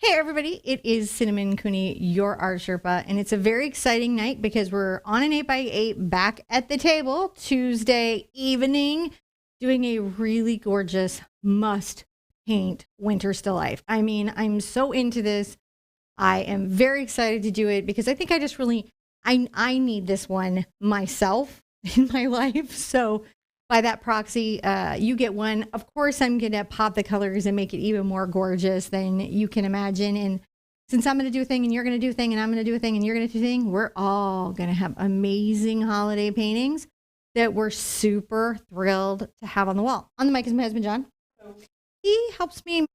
Hey everybody, it is Cinnamon Cooney, your Art Sherpa, and it's a very exciting night because we're on an 8x8 back at the table Tuesday evening doing a really gorgeous must paint winter still life. I mean, I'm so into this. I am very excited to do it because I think I just really, I need this one myself in my life. So by that proxy, you get one. Of course, I'm going to pop the colors and make it even more gorgeous than you can imagine. And since I'm going to do a thing and you're going to do a thing and I'm going to do a thing and you're going to do a thing, we're all going to have amazing holiday paintings that we're super thrilled to have on the wall. On the mic is my husband, John. He helps me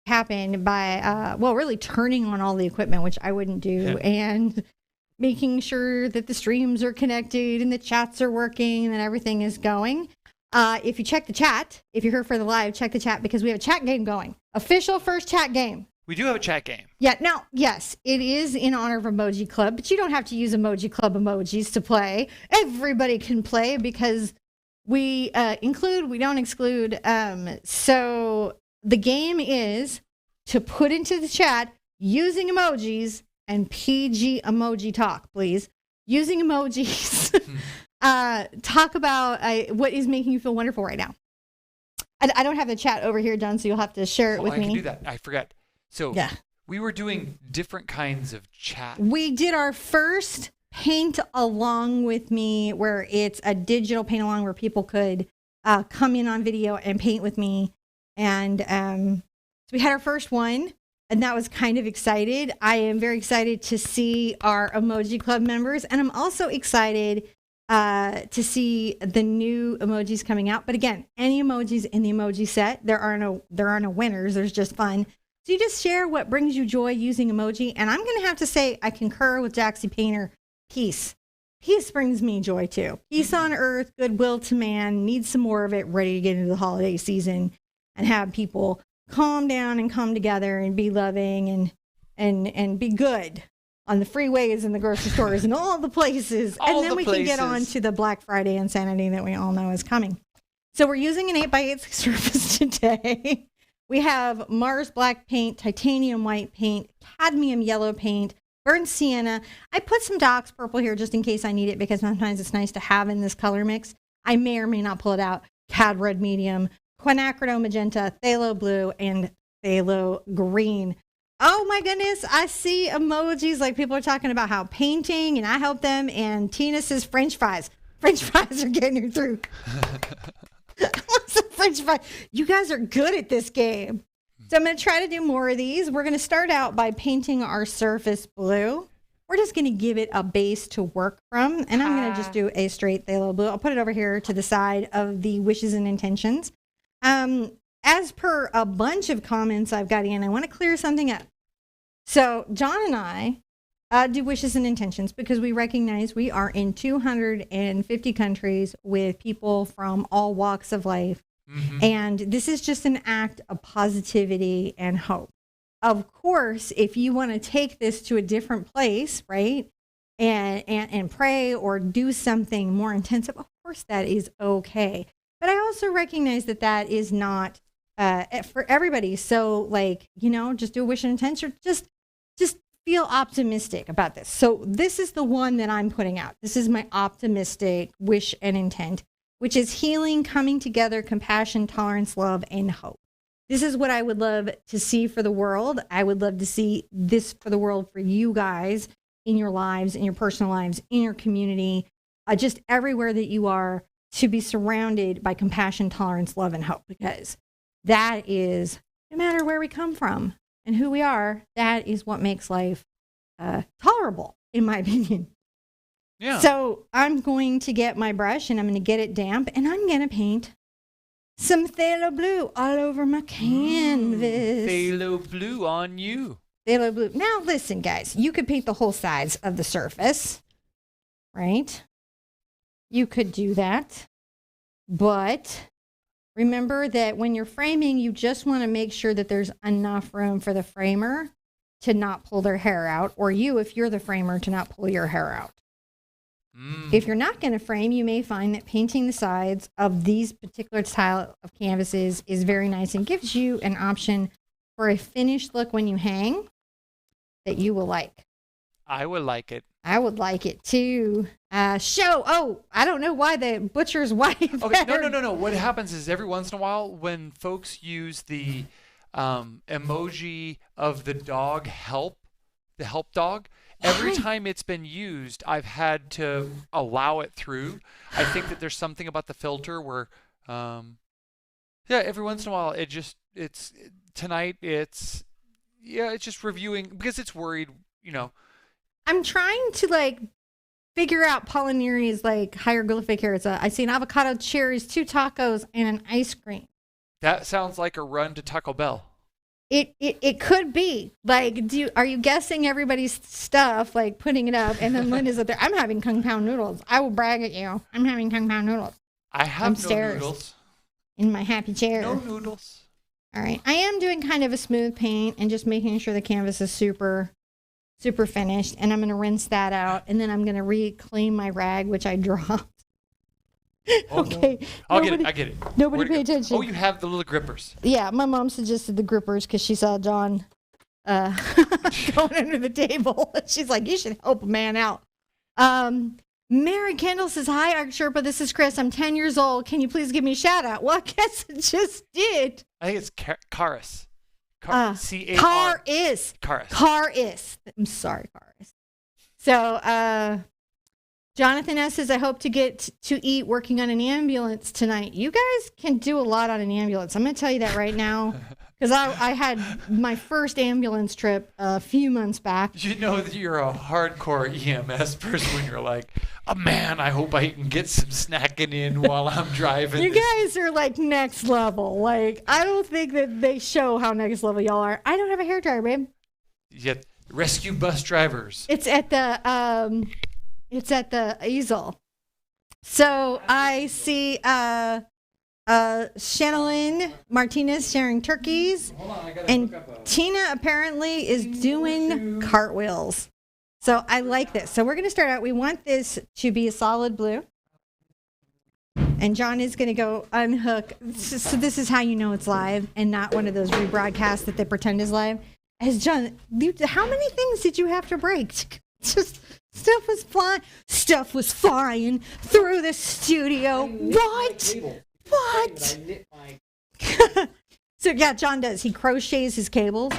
happen by, really turning on all the equipment, which I wouldn't do, and making sure that the streams are connected and the chats are working and that everything is going. If you check the chat, if you're here for the live, check the chat because we have a chat game going. Official first chat game. We do have a chat game. Yeah, now, yes, it is in honor of Emoji Club, but you don't have to use Emoji Club emojis to play. Everybody can play because we include, we don't exclude. So the game is to put into the chat using emojis and PG emoji talk, please. Using emojis, talk about what is making you feel wonderful right now. I don't have the chat over here, John, so you'll have to share it with me. I can do that. I forgot. So yeah. We were doing different kinds of chat. We did our first paint along with me, where it's a digital paint along where people could come in on video and paint with me. And so we had our first one. And that was kind of excited. I am very excited to see our Emoji Club members. And I'm also excited to see the new emojis coming out. But again, any emojis in the emoji set, there are no winners. There's just fun. So you just share what brings you joy using emoji. And I'm going to have to say, I concur with Jaxie Painter. Peace. Peace brings me joy too. Peace on earth, goodwill to man, need some more of it, ready to get into the holiday season and have people calm down and come together and be loving and be good on the freeways and the grocery stores and all the places. And then we can get on to the Black Friday insanity that we all know is coming. So we're using an 8x8 surface today. We have Mars black paint, titanium white paint, cadmium yellow paint, burnt sienna. I put some Dioxazine Purple here just in case I need it because sometimes it's nice to have in this color mix. I may or may not pull it out. Cad red medium, quinacridone magenta, phthalo blue, and phthalo green. Oh my goodness, I see emojis like people are talking about how painting and I help them, and Tina says French fries. French fries are getting her through. French fries. You guys are good at this game. So I'm going to try to do more of these. We're going to start out by painting our surface blue. We're just going to give it a base to work from, and I'm going to just do a straight phthalo blue. I'll put it over here to the side of the wishes and intentions. As per a bunch of comments I've got in, I want to clear something up. So John and I do wishes and intentions because we recognize we are in 250 countries with people from all walks of life. Mm-hmm. And this is just an act of positivity and hope. Of course, if you want to take this to a different place, right, and pray or do something more intensive, of course that is okay. But I also recognize that that is not for everybody. So, like, just do a wish and intention. Just feel optimistic about this. So this is the one that I'm putting out. This is my optimistic wish and intent, which is healing, coming together, compassion, tolerance, love, and hope. This is what I would love to see for the world. I would love to see this for the world for you guys in your lives, in your personal lives, in your community, just everywhere that you are, to be surrounded by compassion, tolerance, love, and hope, because that is, no matter where we come from and who we are, that is what makes life tolerable, in my opinion. Yeah. So I'm going to get my brush and I'm going to get it damp and I'm going to paint some phthalo blue all over my canvas. Phthalo blue on you. Phthalo blue. Now listen, guys, you could paint the whole sides of the surface, right? You could do that, but remember that when you're framing, you just want to make sure that there's enough room for the framer to not pull their hair out, or you, if you're the framer, to not pull your hair out. If you're not going to frame, you may find that painting the sides of these particular style of canvases is very nice and gives you an option for a finished look when you hang that you will like. I would like it. I would like it too. Oh, I don't know why the butcher's wife. Okay, no. What happens is every once in a while when folks use the emoji of the dog the help dog, every time it's been used, I've had to allow it through. I think that there's something about the filter where, every once in a while it's just reviewing because it's worried, I'm trying to figure out Polynesia's hieroglyphic here. I see an avocado, cherries, 2 tacos, and an ice cream. That sounds like a run to Taco Bell. It could be. Are you guessing everybody's stuff, putting it up, and then Linda's up there, I'm having Kung Pao noodles. I will brag at you. I'm having Kung Pao noodles. I have no noodles. In my happy chair. No noodles. All right. I am doing kind of a smooth paint and just making sure the canvas is super finished, and I'm going to rinse that out, and then I'm going to reclaim my rag, which I dropped. Okay. I get it. Nobody pay attention. Oh, you have the little grippers. Yeah, my mom suggested the grippers because she saw John going under the table. She's like, you should help a man out. Mary Kendall says, hi, Art Sherpa. This is Chris. I'm 10 years old. Can you please give me a shout out? Well, I guess it just did. I think it's Caris. Caris. I'm sorry, Caris. So, Jonathan S. says, I hope to get to eat working on an ambulance tonight. You guys can do a lot on an ambulance. I'm going to tell you that right now. Because I had my first ambulance trip a few months back. You know that you're a hardcore EMS person when you're like, oh man, I hope I can get some snacking in while I'm driving. You guys are next level. I don't think that they show how next level y'all are. I don't have a hairdryer, babe. Yet rescue bus drivers. It's at the easel. So I see Shannon Martinez sharing turkeys, and Tina apparently is doing cartwheels. So I like this. So we're going to start out. We want this to be a solid blue, and John is going to go unhook. So this is how you know it's live and not one of those rebroadcasts that they pretend is live. As John, how many things did you have to break? Just stuff was flying through the studio. What? So yeah, John does. He crochets his cables.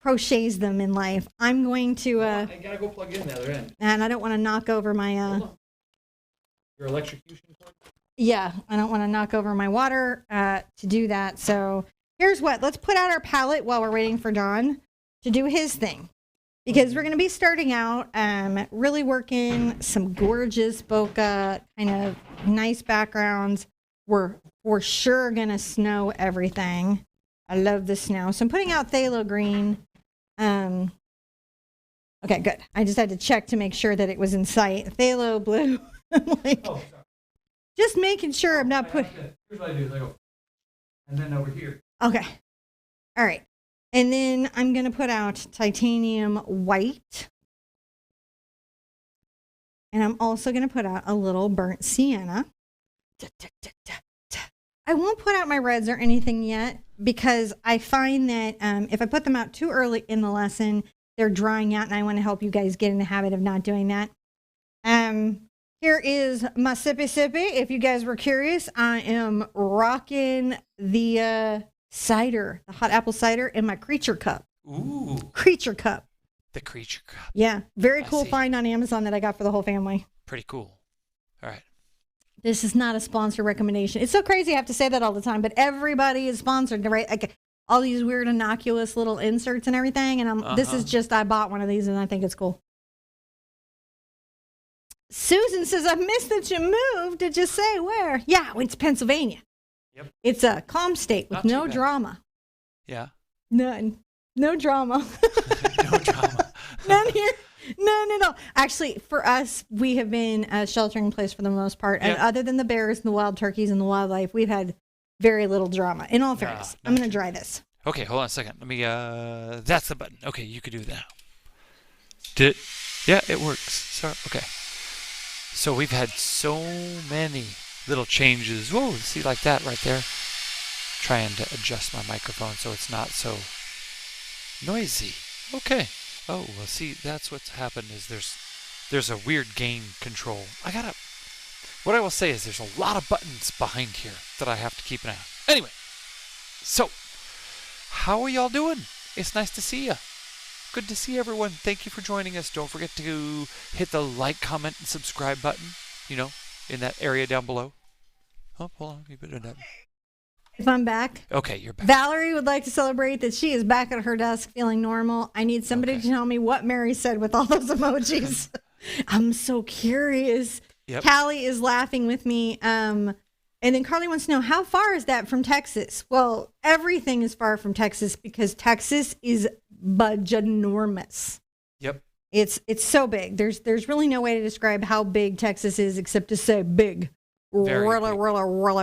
Crochets them in life. I'm going to. I gotta go plug in the other end. And I don't want to knock over my. Your electrocution cord. Yeah, I don't want to knock over my water to do that. So here's what. Let's put out our palette while we're waiting for John to do his thing. Because we're going to be starting out really working some gorgeous bokeh, kind of nice backgrounds. We're sure going to snow everything. I love the snow. So I'm putting out phthalo green. Okay, good. I just had to check to make sure that it was in sight. Phthalo blue. Just making sure I'm not putting... Here's what I do. I go, and then over here. Okay. All right. And then I'm going to put out titanium white. And I'm also going to put out a little burnt sienna. I won't put out my reds or anything yet because I find that if I put them out too early in the lesson, they're drying out, and I want to help you guys get in the habit of not doing that. Here is my sippy sippy. If you guys were curious, I am rocking the cider, the hot apple cider in my creature cup. Ooh. Creature cup. The creature cup. Yeah. Very cool find on Amazon that I got for the whole family. Pretty cool. All right. This is not a sponsor recommendation. It's so crazy I have to say that all the time, but everybody is sponsored, right? Like all these weird innocuous little inserts and everything. And this is just, I bought one of these and I think it's cool. Susan says, I missed that you moved. Did you say where? Yeah, it's Pennsylvania. Yep. It's a calm state with no drama. Yeah. None. No drama. No drama. None here. None at all. Actually, for us, we have been a sheltering place for the most part. And other than the bears and the wild turkeys and the wildlife, we've had very little drama. In all fairness, I'm going to dry this. Okay, hold on a second. Let me, that's the button. Okay, you could do that. Did it? Yeah, it works. Sorry. Okay. So we've had so many little changes. Whoa, see like that right there. trying to adjust my microphone so it's not so noisy. Okay. Oh, well, see, that's what's happened is there's a weird gain control. What I will say is there's a lot of buttons behind here that I have to keep an eye on. Anyway, so how are y'all doing? It's nice to see you. Good to see everyone. Thank you for joining us. Don't forget to hit the like, comment, and subscribe button, in that area down below. Oh, hold on. You better not. If I'm back. Okay, you're back. Valerie would like to celebrate that she is back at her desk feeling normal. I need somebody to tell me what Mary said with all those emojis. I'm so curious. Yep. Callie is laughing with me. And then Carly wants to know, how far is that from Texas? Well, everything is far from Texas because Texas is ginormous. Yep. It's so big. There's really no way to describe how big Texas is except to say big. Really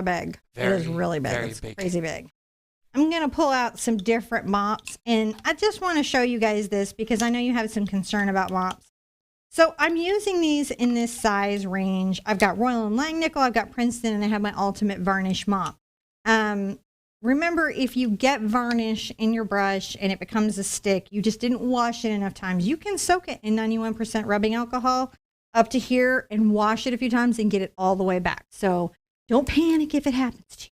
big. It is really big. It's big. Crazy big. I'm going to pull out some different mops, and I just want to show you guys this because I know you have some concern about mops. So I'm using these in this size range. I've got Royal and Langnickel, I've got Princeton, and I have my Ultimate Varnish mop. Remember, if you get varnish in your brush and it becomes a stick, you just didn't wash it enough times, you can soak it in 91% rubbing alcohol up to here and wash it a few times and get it all the way back. So don't panic if it happens to you.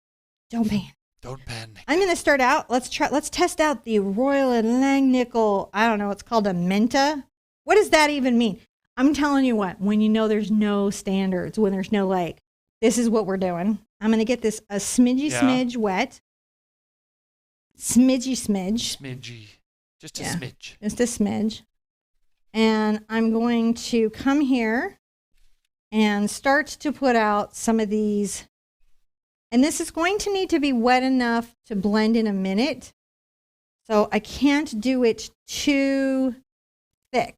Don't panic. Don't panic. I'm going to start out. Let's test out the Royal and Langnickel. I don't know. It's called a Menta. What does that even mean? I'm telling you what, when you know there's no standards, when there's no this is what we're doing. I'm going to get this a smidgy wet. Smidgy. Just a smidge. Just a smidge. And I'm going to come here and start to put out some of these. And this is going to need to be wet enough to blend in a minute. So I can't do it too thick.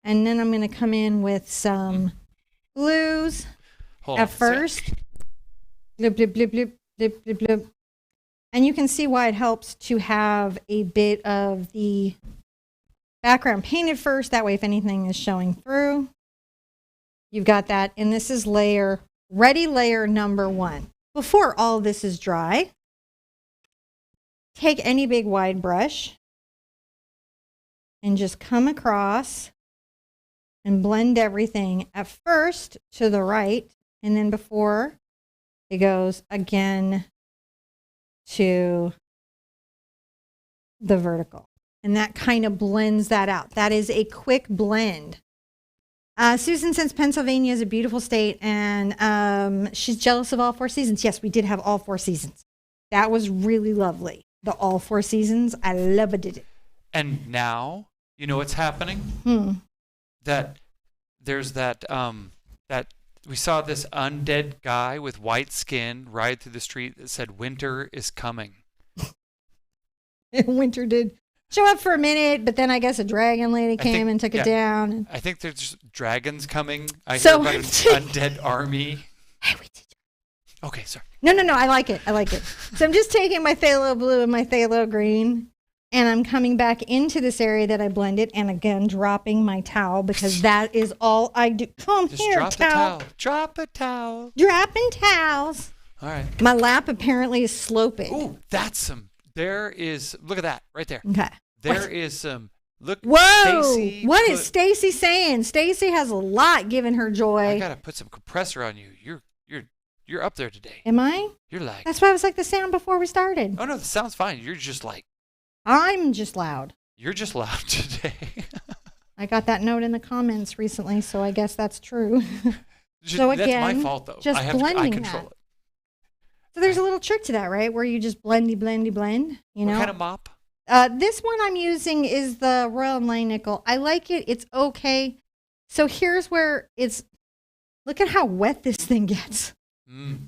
And then I'm going to come in with some blues at first. Blip, blip, blip, blip, blip, blip, blip. And you can see why it helps to have a bit of the background painted first. That way, if anything is showing through, you've got that. And this is ready layer number 1. Before all this is dry, take any big wide brush and just come across and blend everything at first to the right, and then before it goes again to the vertical. And that kind of blends that out. That is a quick blend. Susan says Pennsylvania is a beautiful state, and she's jealous of all 4 seasons. Yes, we did have all 4 seasons. That was really lovely. The all 4 seasons, I loved it. And now, you know what's happening? That there's that we saw this undead guy with white skin ride through the street that said winter is coming. Winter did show up for a minute, but then I guess a dragon lady came and took it down. I think there's dragons coming. I hear about an undead army. Hey, we did. Okay, sorry. No, I like it. So I'm just taking my phthalo blue and my phthalo green, and I'm coming back into this area that I blended, and again, dropping my towel because that is all I do. Come just here, drop towel. Drop a towel. Dropping towels. All right. My lap apparently is sloping. Ooh, look at that right there. Okay. There is some, look. Whoa. Stacy What is Stacy saying? Stacy has a lot giving her joy. I got to put some compressor on you. You're up there today. Am I? You're like. That's why I was like the sound before we started. Oh, no, the sound's fine. You're just like. I'm just loud. You're just loud today. I got that note in the comments recently, so I guess that's true. So again, that's my fault, though. Just blending I control that. it. So there's a little trick to that, right? Where you just blend, you know? What kind of mop? This one I'm using is the Royal and Langnickel. I like it. It's okay. So here's where look at how wet this thing gets.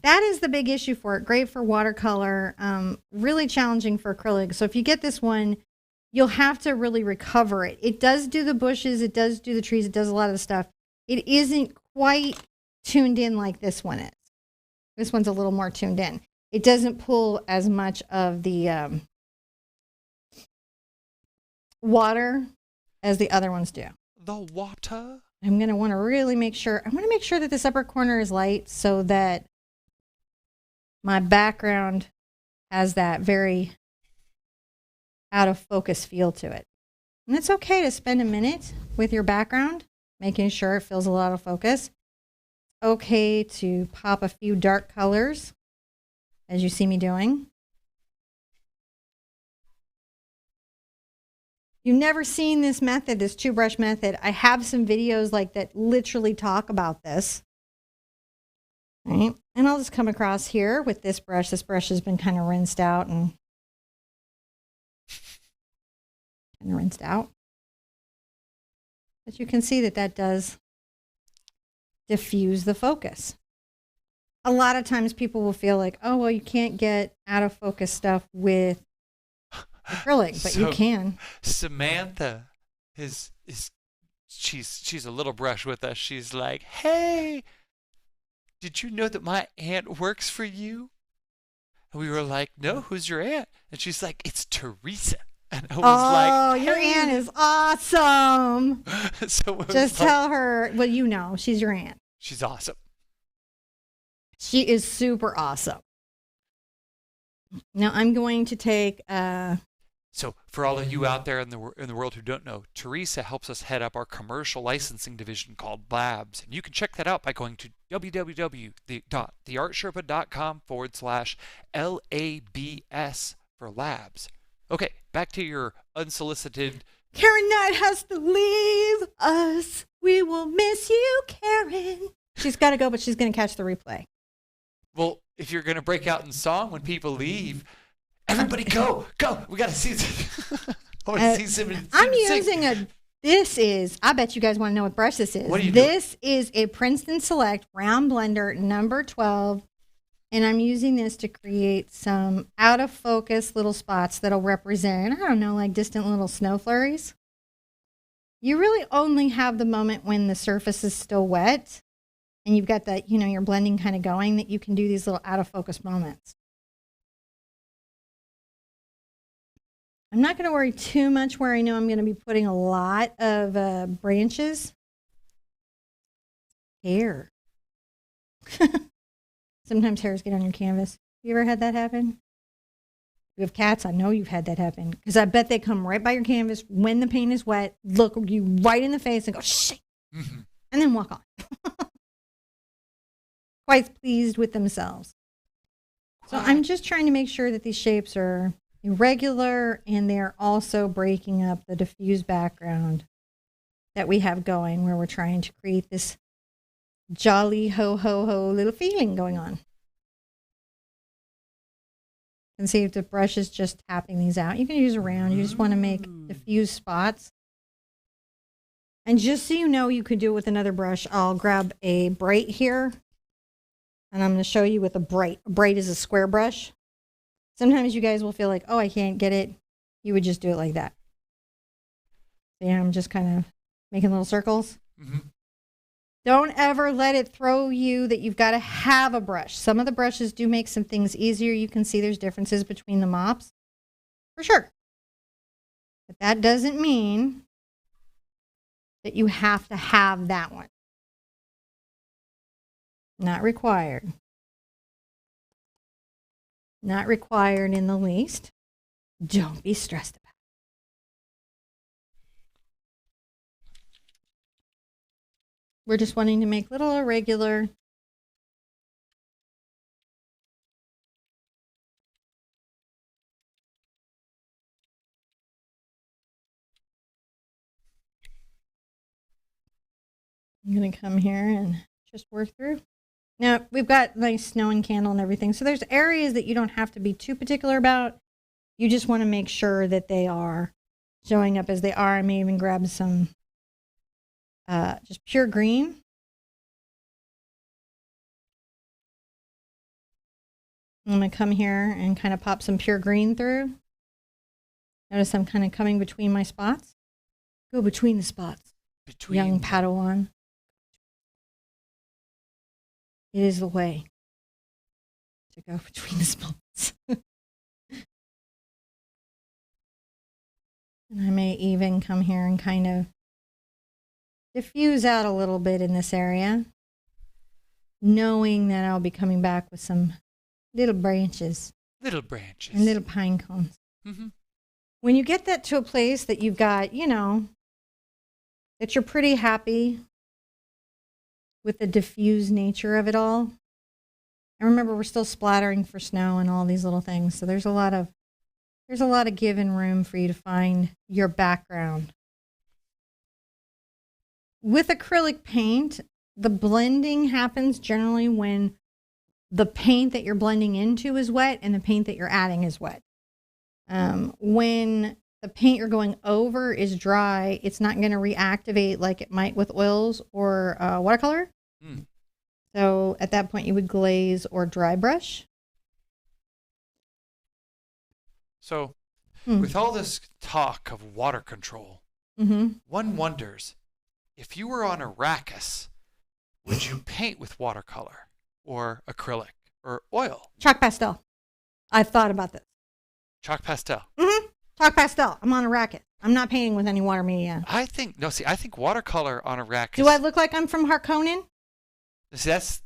That is the big issue for it. Great for watercolor, really challenging for acrylic. So if you get this one, you'll have to really recover it. It does do the bushes. It does do the trees. It does a lot of the stuff. It isn't quite tuned in like this one is. This one's a little more tuned in. It doesn't pull as much of the water as the other ones do. The water? I'm going to want to really make sure. I want to make sure that this upper corner is light so that my background has that very out of focus feel to it. And it's okay to spend a minute with your background, making sure it feels a lot of focus. Okay to pop a few dark colors, as you see me doing. You've never seen this method, this two brush method. I have some videos like that literally talk about this. Right? And I'll just come across here with this brush. This brush has been kind of rinsed out and But you can see that that does diffuse the focus. A lot of times people will feel like, oh, well, you can't get out of focus stuff with acrylic, but you can. Samantha she's a little brush with us. She's like, hey, did you know that my aunt works for you? And we were like, no, who's your aunt? And she's like, it's Teresa. And I was like, oh, your aunt is awesome. So just tell her, well, you know, she's your aunt. She's awesome. She is super awesome. Now I'm going to take So for all of you out there in the world who don't know, Teresa helps us head up our commercial licensing division called Labs. And you can check that out by going to www.theartsherpa.com/LABS for Labs. Okay, back to your unsolicited. Karen Knight has to leave us. We will miss you, Karen. She's got to go, but she's going to catch the replay. Well, if you're going to break out in song when people leave, everybody go. We got to see I'm using I bet you guys want to know what brush this is. What are you This is a Princeton Select Round Blender number 12. And I'm using this to create some out of focus little spots that'll represent, I don't know, like distant little snow flurries. You really only have the moment when the surface is still wet and you've got that, you know, your blending kind of going, that you can do these little out of focus moments. I'm not going to worry too much where I know I'm going to be putting a lot of branches. Hair. Sometimes hairs get on your canvas. You ever had that happen? You have cats, I know you've had that happen. Because I bet they come right by your canvas when the paint is wet, look you right in the face and go, shit, and then walk on. Quite pleased with themselves. So I'm just trying to make sure that these shapes are irregular and they're also breaking up the diffuse background that we have going, where we're trying to create this jolly ho ho ho little feeling going on. You can see if the brush is just tapping these out. You can use a round. You just want to make diffuse spots. And just so you know, you could do it with another brush. I'll grab a bright here, and I'm going to show you with a bright. A bright is a square brush. Sometimes you guys will feel like, oh, I can't get it. You would just do it like that. See, I'm just kind of making little circles. Mm-hmm. Don't ever let it throw you that you've got to have a brush. Some of the brushes do make some things easier. You can see there's differences between the mops, for sure. But that doesn't mean that you have to have that one. Not required. Not required in the least. Don't be stressed about it. We're just wanting to make little irregular I'm going to come here and just work through. Now, we've got nice snow and candle and everything. So there's areas that you don't have to be too particular about. You just want to make sure that they are showing up as they are. I may even grab some just pure green. I'm going to come here and kind of pop some pure green through. Notice I'm kind of coming between my spots. Go between the spots. Young Padawan. It is the way to go between the spots. And I may even come here and kind of diffuse out a little bit in this area, knowing that I'll be coming back with some little branches Little branches. and little pine cones. Mm-hmm. When you get that to a place that you've got, that you're pretty happy with the diffuse nature of it all. And remember, we're still splattering for snow and all these little things. So there's a lot of give and room for you to find your background. With acrylic paint, the blending happens generally when the paint that you're blending into is wet and the paint that you're adding is wet. When the paint you're going over is dry, it's not going to reactivate like it might with oils or watercolor. So at that point, you would glaze or dry brush. So with all this talk of water control, one wonders, if you were on Arrakis, would you paint with watercolor or acrylic or oil? Chalk pastel. I've thought about this. Chalk pastel. Chalk pastel. I'm on a racket. I'm not painting with any water media. I think watercolor on Arrakis. Do I look like I'm from Harkonnen? See, that's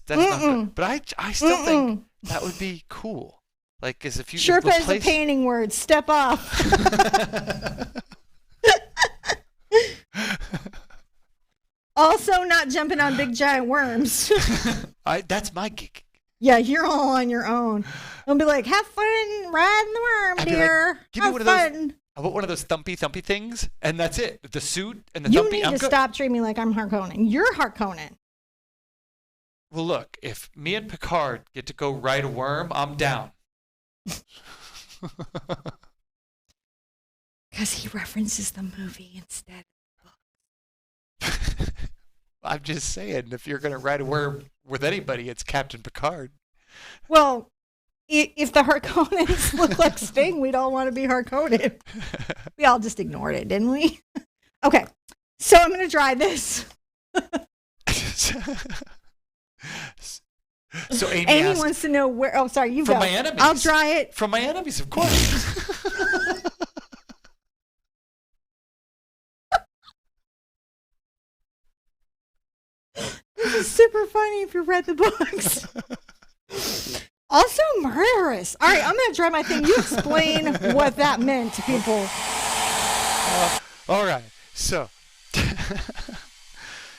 not good. But I still think that would be cool. Like, as if you Sherpa is a painting word. Step off. Also, not jumping on big giant worms. That's my gig. Yeah, you're all on your own. I'll be like, have fun riding the worm, dear. Like, give me one of those. I want one of those thumpy things, and that's it. The suit and the thumpy. You need to stop treating me like I'm Harkonnen. You're Harkonnen. Well, look, if me and Picard get to go ride a worm, I'm down. Because he references the movie instead. I'm just saying, if you're going to ride a worm with anybody, it's Captain Picard. Well, if the Harkonnens look like Sting, we'd all want to be Harkonnen. We all just ignored it, didn't we? Okay, so I'm going to dry this. So Amy wants to know where. Oh, sorry, you from go. My enemies. I'll dry it. From my enemies, of course. This is super funny if you read the books. Also murderous. All right, I'm going to dry my thing. You explain what that meant to people. All right. So,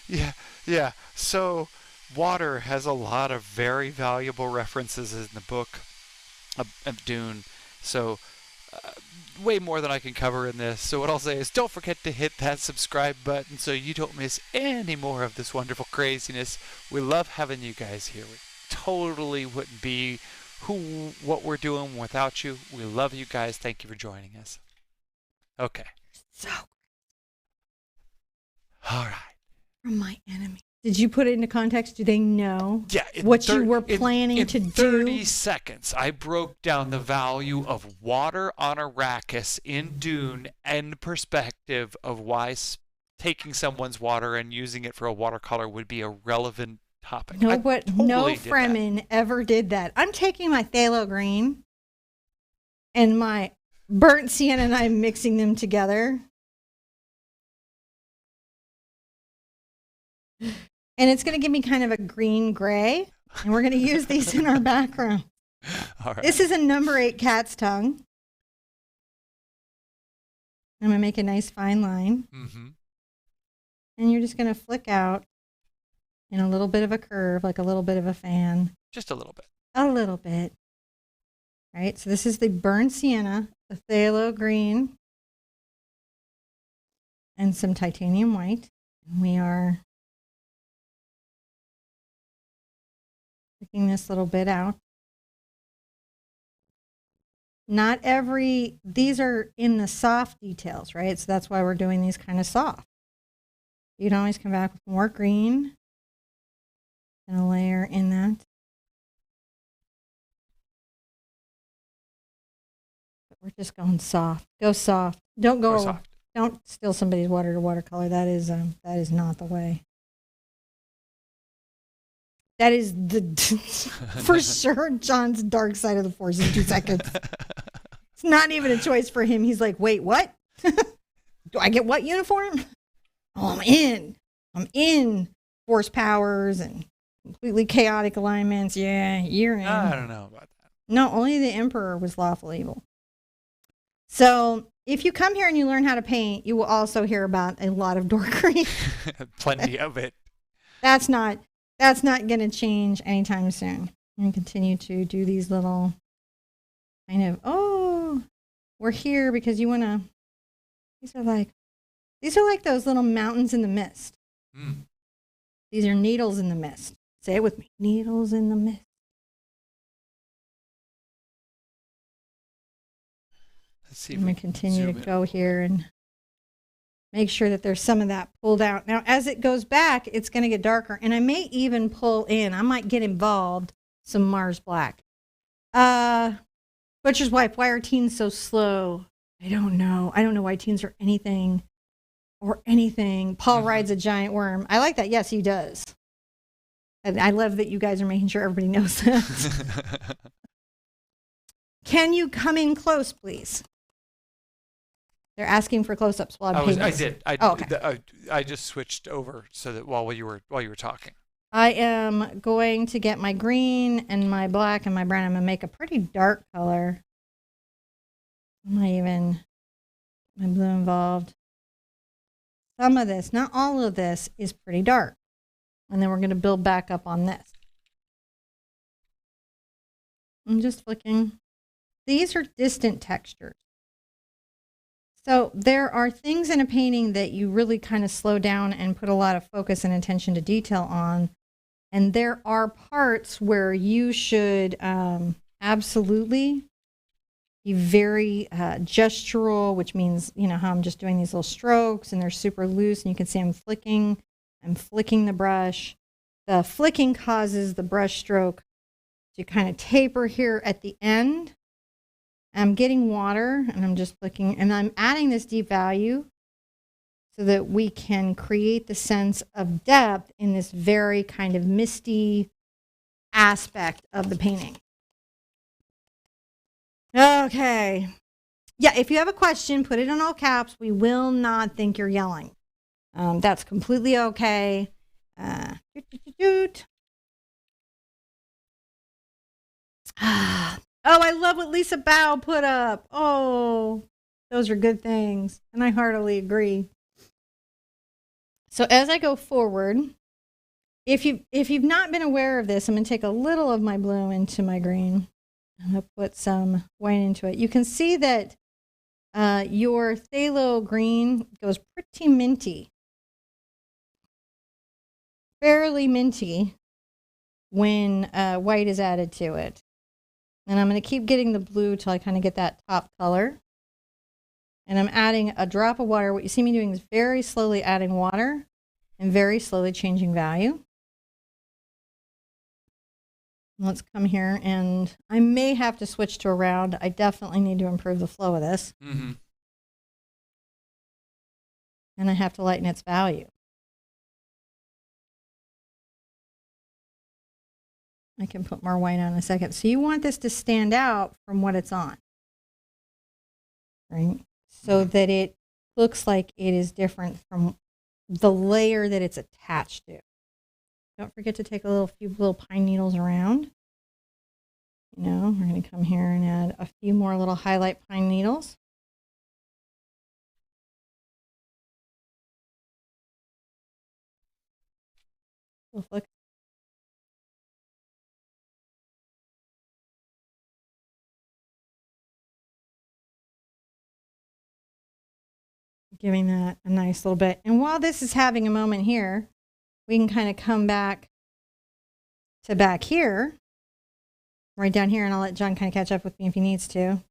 yeah. So, water has a lot of very valuable references in the book of Dune. So, way more than I can cover in this. So what I'll say is, don't forget to hit that subscribe button so you don't miss any more of this wonderful craziness. We love having you guys here. We totally wouldn't be what we're doing without you. We love you guys. Thank you for joining us. Okay. So. All right. From my enemy. Did you put it into context? Do they know you were planning to do? In 30 seconds, I broke down the value of water on Arrakis in Dune and perspective of why taking someone's water and using it for a watercolor would be a relevant topic. No Fremen ever did that. I'm taking my phthalo green and my burnt sienna and I'm mixing them together. And it's going to give me kind of a green gray. And we're going to use these in our background. All right. This is a number 8 cat's tongue. I'm going to make a nice fine line. And you're just going to flick out in a little bit of a curve, like a little bit of a fan. Just a little bit. A little bit. Right? So this is the burnt sienna, the phthalo green, and some titanium white. And we are taking this little bit out. These are in the soft details, right? So that's why we're doing these kind of soft. You can always come back with more green and a layer in that. But we're just going soft. Go soft. Don't go soft. Don't steal somebody's water to watercolor. That is not the way. That is for sure John's dark side of the force in 2 seconds. It's not even a choice for him. He's like, wait, what? Do I get what uniform? Oh, I'm in. Force powers and Completely chaotic alignments. Yeah, you're in. I don't know about that. No, only the emperor was lawful evil. So if you come here and you learn how to paint, you will also hear about a lot of dorkery. Plenty of it. That's not going to change anytime soon. I'm going to continue to do these little kind of, oh, we're here because you want to, these are like those little mountains in the mist. Mm. These are needles in the mist. Say it with me. Needles in the mist. Let's see. I'm going to continue to go here and make sure that there's some of that pulled out. Now, as it goes back, it's going to get darker. And I may even pull in, I might get involved, some Mars Black. Butcher's Wife, why are teens so slow? I don't know. I don't know why teens are anything or anything. Paul rides a giant worm. I like that. Yes, he does. And I love that you guys are making sure everybody knows that. Can you come in close, please? They're asking for close-ups while I'm painting. I did. Okay. I just switched over so that while you were talking. I am going to get my green and my black and my brown. I'm going to make a pretty dark color. I'm not even my blue involved. Some of this, not all of this, is pretty dark. And then we're going to build back up on this. I'm just flicking. These are distant textures. So there are things in a painting that you really kind of slow down and put a lot of focus and attention to detail on. And there are parts where you should absolutely be very gestural, which means, you know, how I'm just doing these little strokes and they're super loose. And you can see I'm flicking the brush. The flicking causes the brush stroke to kind of taper here at the end. I'm getting water and I'm just flicking and I'm adding this deep value so that we can create the sense of depth in this very kind of misty aspect of the painting. Okay. Yeah, if you have a question, put it in all caps. We will not think you're yelling. That's completely okay. Oh, I love what Lisa Bao put up. Oh, those are good things. And I heartily agree. So as I go forward, if you've not been aware of this, I'm going to take a little of my blue into my green. I'm going to put some white into it. You can see that your phthalo green goes pretty minty. Fairly minty when white is added to it. And I'm going to keep getting the blue till I kind of get that top color. And I'm adding a drop of water. What you see me doing is very slowly adding water and very slowly changing value. Let's come here, and I may have to switch to a round. I definitely need to improve the flow of this. Mm-hmm. And I have to lighten its value. I can put more white on in a second. So you want this to stand out from what it's on, right? So that it looks like it is different from the layer that it's attached to. Don't forget to take a few little pine needles around. You know, we're going to come here and add a few more little highlight pine needles. We'll flick. Giving that a nice little bit. And while this is having a moment here, we can kind of come back to back here, right down here, and I'll let John kind of catch up with me if he needs to.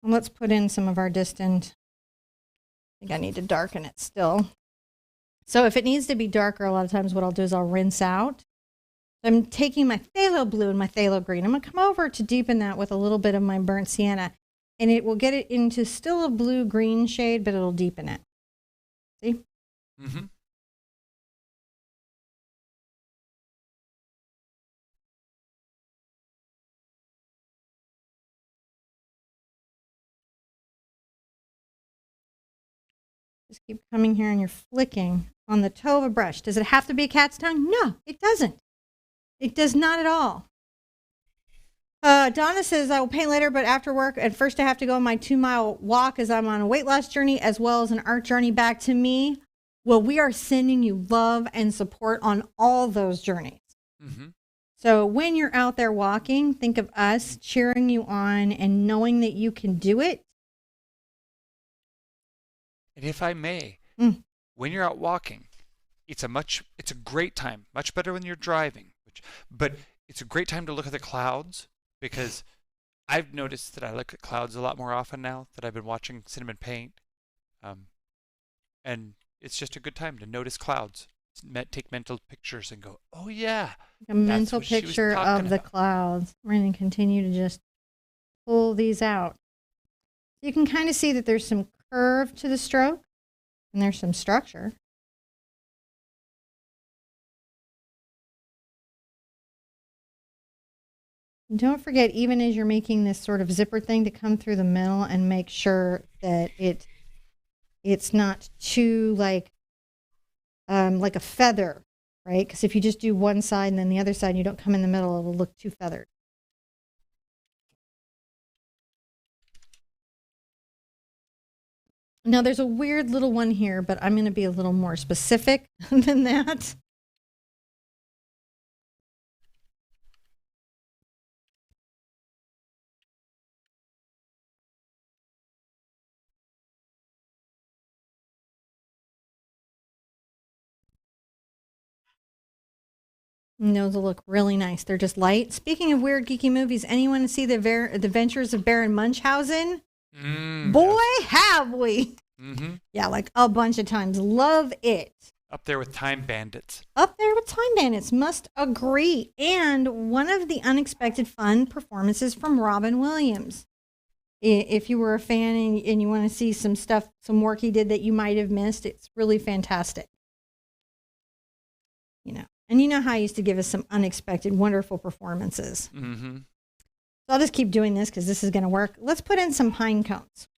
And let's put in some of our distant. I think I need to darken it still. So if it needs to be darker, a lot of times what I'll do is I'll rinse out. I'm taking my phthalo blue and my phthalo green. I'm going to come over to deepen that with a little bit of my burnt sienna. And it will get it into still a blue-green shade, but it'll deepen it. See? Mm-hmm. Just Keep coming here and you're flicking on the toe of a brush. Does it have to be a cat's tongue? No, it doesn't. It does not at all. Donna says, I will paint later, but after work, at first I have to go on my 2-mile walk as I'm on a weight loss journey as well as an art journey back to me. Well, we are sending you love and support on all those journeys. Mm-hmm. So when you're out there walking, think of us cheering you on and knowing that you can do it. And if I may, when you're out walking, it's a great time, much better when you're driving, but it's a great time to look at the clouds, because I've noticed that I look at clouds a lot more often now that I've been watching Cinnamon paint. And it's just a good time to notice clouds, take mental pictures and go, oh yeah. A mental picture of the clouds. We're going to continue to just pull these out. You can kind of see that there's some curve to the stroke and there's some structure. And don't forget, even as you're making this sort of zipper thing, to come through the middle and make sure that it's not too like a feather, right? Because if you just do one side and then the other side and you don't come in the middle, it'll look too feathered. Now there's a weird little one here, but I'm going to be a little more specific than that. And those will look really nice. They're just light. Speaking of weird, geeky movies, anyone see the Adventures of Baron Munchausen? Boy, yes. Have we. Mm-hmm. Yeah, like a bunch of times. Love it. Up there with Time Bandits. Must agree. And one of the unexpected fun performances from Robin Williams. If you were a fan and you want to see some stuff, some work he did that you might have missed, it's really fantastic. You know. And you know how he used to give us some unexpected, wonderful performances. Mm-hmm. So I'll just keep doing this because this is going to work. Let's put in some pine cones.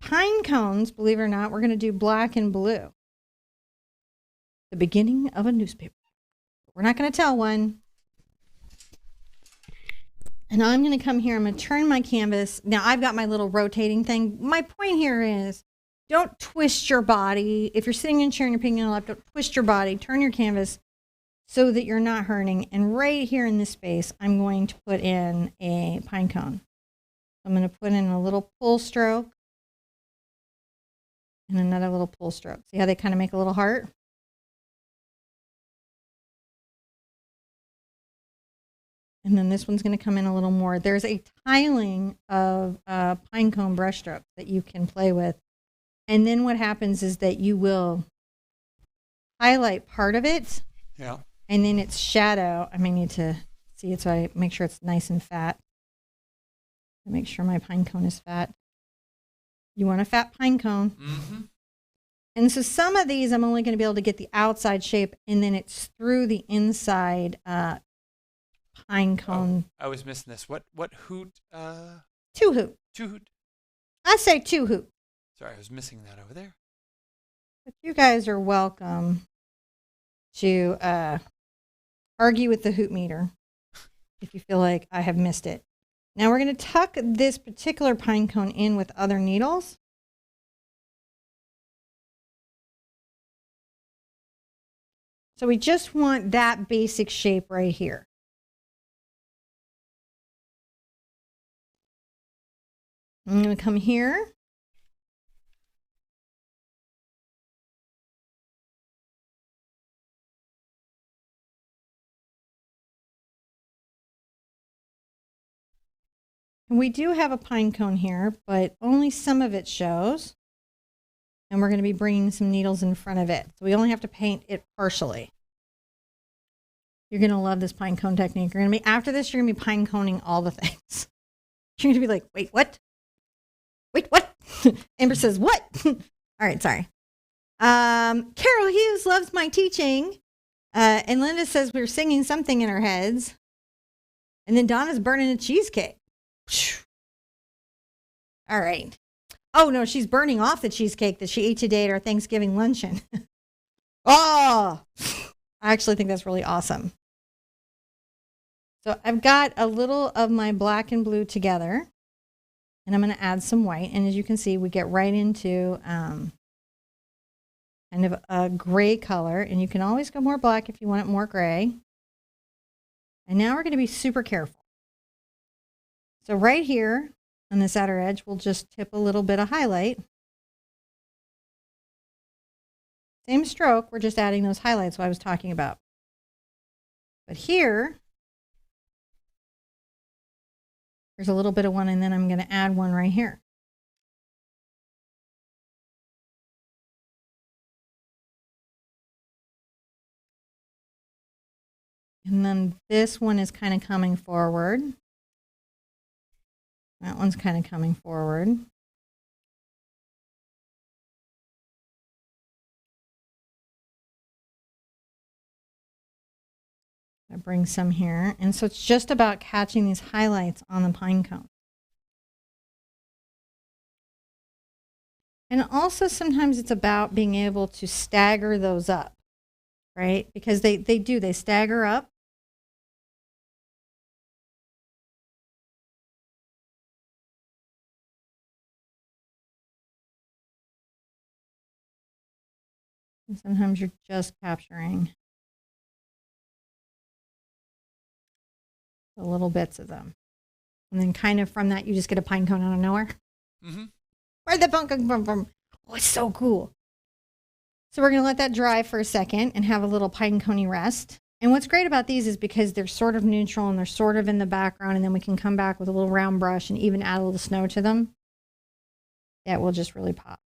Pine cones, believe it or not, we're going to do black and blue. The beginning of a newspaper. We're not going to tell one. And I'm going to come here. I'm going to turn my canvas. Now, I've got my little rotating thing. My point here is, don't twist your body. If you're sitting in a chair and you're picking it up, don't twist your body. Turn your canvas so that you're not hurting. And right here in this space, I'm going to put in a pine cone. I'm going to put in a little pull stroke and another little pull stroke. See how they kind of make a little heart? And then this one's going to come in a little more. There's a tiling of pine cone brush strokes that you can play with. And then what happens is that you will highlight part of it. Yeah. And then its shadow, I may need to see it so I make sure it's nice and fat. Make sure my pine cone is fat. You want a fat pine cone. Mm-hmm. And so some of these I'm only going to be able to get the outside shape, and then it's through the inside pine cone. Oh, I was missing this. What hoot? Two hoot. Two hoot. I say two hoot. Sorry, I was missing that over there. But you guys are welcome to argue with the hoot meter if you feel like I have missed it. Now we're going to tuck this particular pine cone in with other needles. So we just want that basic shape right here. I'm going to come here. And we do have a pine cone here, but only some of it shows. And we're going to be bringing some needles in front of it. So we only have to paint it partially. You're going to love this pine cone technique. You're going to be, after this, you're going to be pine coning all the things. You're going to be like, wait, what? Wait, what? Amber says, what? All right, sorry. Carol Hughes loves my teaching. And Linda says we're singing something in our heads. And then Donna's burning a cheesecake. All right. Oh, no, she's burning off the cheesecake that she ate today at our Thanksgiving luncheon. Oh, I actually think that's really awesome. So I've got a little of my black and blue together, and I'm going to add some white. And as you can see, we get right into kind of a gray color, and you can always go more black if you want it more gray. And now we're going to be super careful. So right here on this outer edge, we'll just tip a little bit of highlight. Same stroke, we're just adding those highlights I was talking about. But here, there's a little bit of one, and then I'm going to add one right here. And then this one is kind of coming forward. That one's kind of coming forward. I bring some here. And so it's just about catching these highlights on the pine cone. And also sometimes it's about being able to stagger those up, right? Because they stagger up. And sometimes you're just capturing the little bits of them. And then kind of from that, you just get a pine cone out of nowhere. Mm-hmm. Where'd the pine cone come from? Oh, it's so cool. So we're going to let that dry for a second and have a little pine coney rest. And what's great about these is because they're sort of neutral and they're sort of in the background, and then we can come back with a little round brush and even add a little snow to them. That will just really pop.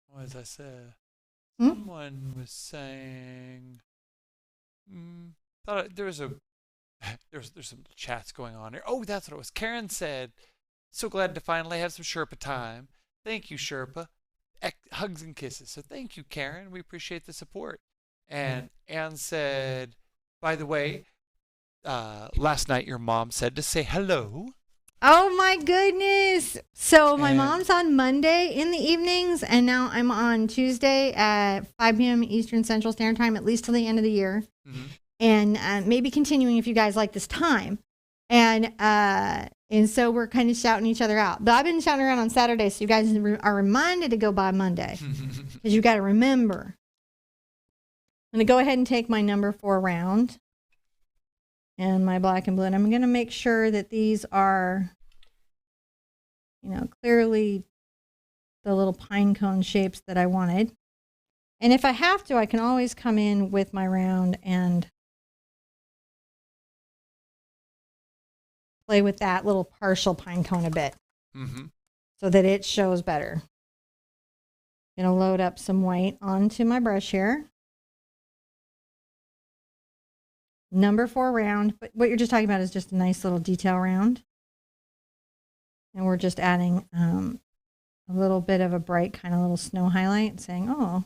What as I said, someone was saying, thought there was there's some chats going on here. Oh, that's what it was. Karen said, "So glad to finally have some Sherpa time. Thank you, Sherpa. Hugs and kisses." So thank you, Karen. We appreciate the support. And Anne said, "By the way, last night your mom said to say hello." Oh my goodness. So my mom's on Monday in the evenings, and now I'm on Tuesday at 5 p.m. Eastern Central Standard Time, at least till the end of the year. Mm-hmm. And maybe continuing if you guys like this time. And so we're kind of shouting each other out. But I've been shouting around on Saturday, so you guys are reminded to go by Monday. Because you got to remember. I'm going to go ahead and take my number 4 round and my black and blue. And I'm going to make sure that these are, clearly the little pine cone shapes that I wanted. And if I have to, I can always come in with my round and play with that little partial pine cone a bit, so that it shows better. I'm going to load up some white onto my brush here. Number 4 round, but what you're just talking about is just a nice little detail round. And we're just adding a little bit of a bright kind of little snow highlight, saying, oh.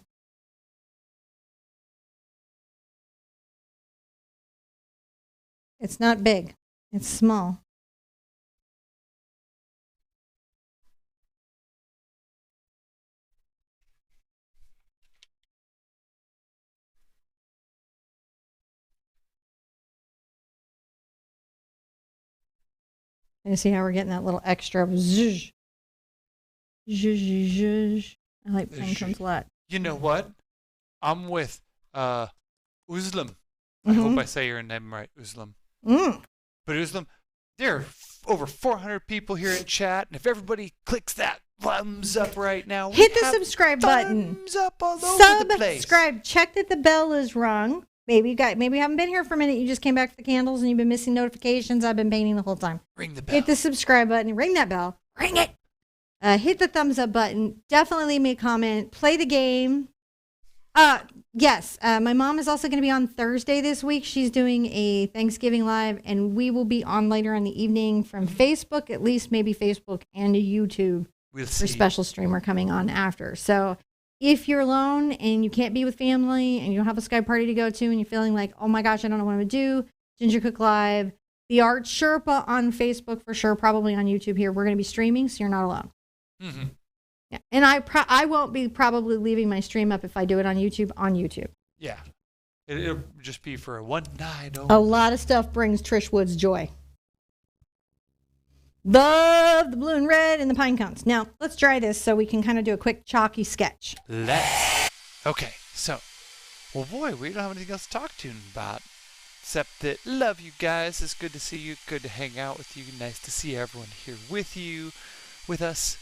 It's not big, it's small. You see how we're getting that little extra zhuzh. Zhuzh, zhuzh. I like pine cones a lot. You know what? I'm with Uzlam. I hope I say your name right, Uzlam. But Uzlam, there are over 400 people here in chat, and if everybody clicks that thumbs up right now, hit the subscribe button. Thumbs up all over the place. Subscribe. Check that the bell is rung. Maybe you haven't been here for a minute. You just came back for the candles and you've been missing notifications. I've been painting the whole time. Ring the bell. Hit the subscribe button. Ring that bell. Ring it. Hit the thumbs up button. Definitely leave me a comment. Play the game. Yes. My mom is also going to be on Thursday this week. She's doing a Thanksgiving live, and we will be on later in the evening from Facebook, at least maybe Facebook and YouTube. We'll see. For special streamer coming on after. So if you're alone and you can't be with family and you don't have a Skype party to go to and you're feeling like, oh my gosh, I don't know what I'm going to do, Ginger Cook Live, The Art Sherpa on Facebook for sure, probably on YouTube here. We're going to be streaming, so you're not alone. Mm-hmm. Yeah. And I won't be probably leaving my stream up if I do it on YouTube. Yeah. It'll just be for a one night only. A lot of stuff brings Trish Woods joy. Love the blue and red and the pine cones. Now, let's try this so we can kind of do a quick chalky sketch. Okay, so, well, boy, we don't have anything else to talk to about. Except that, love you guys. It's good to see you. Good to hang out with you. Nice to see everyone here with us.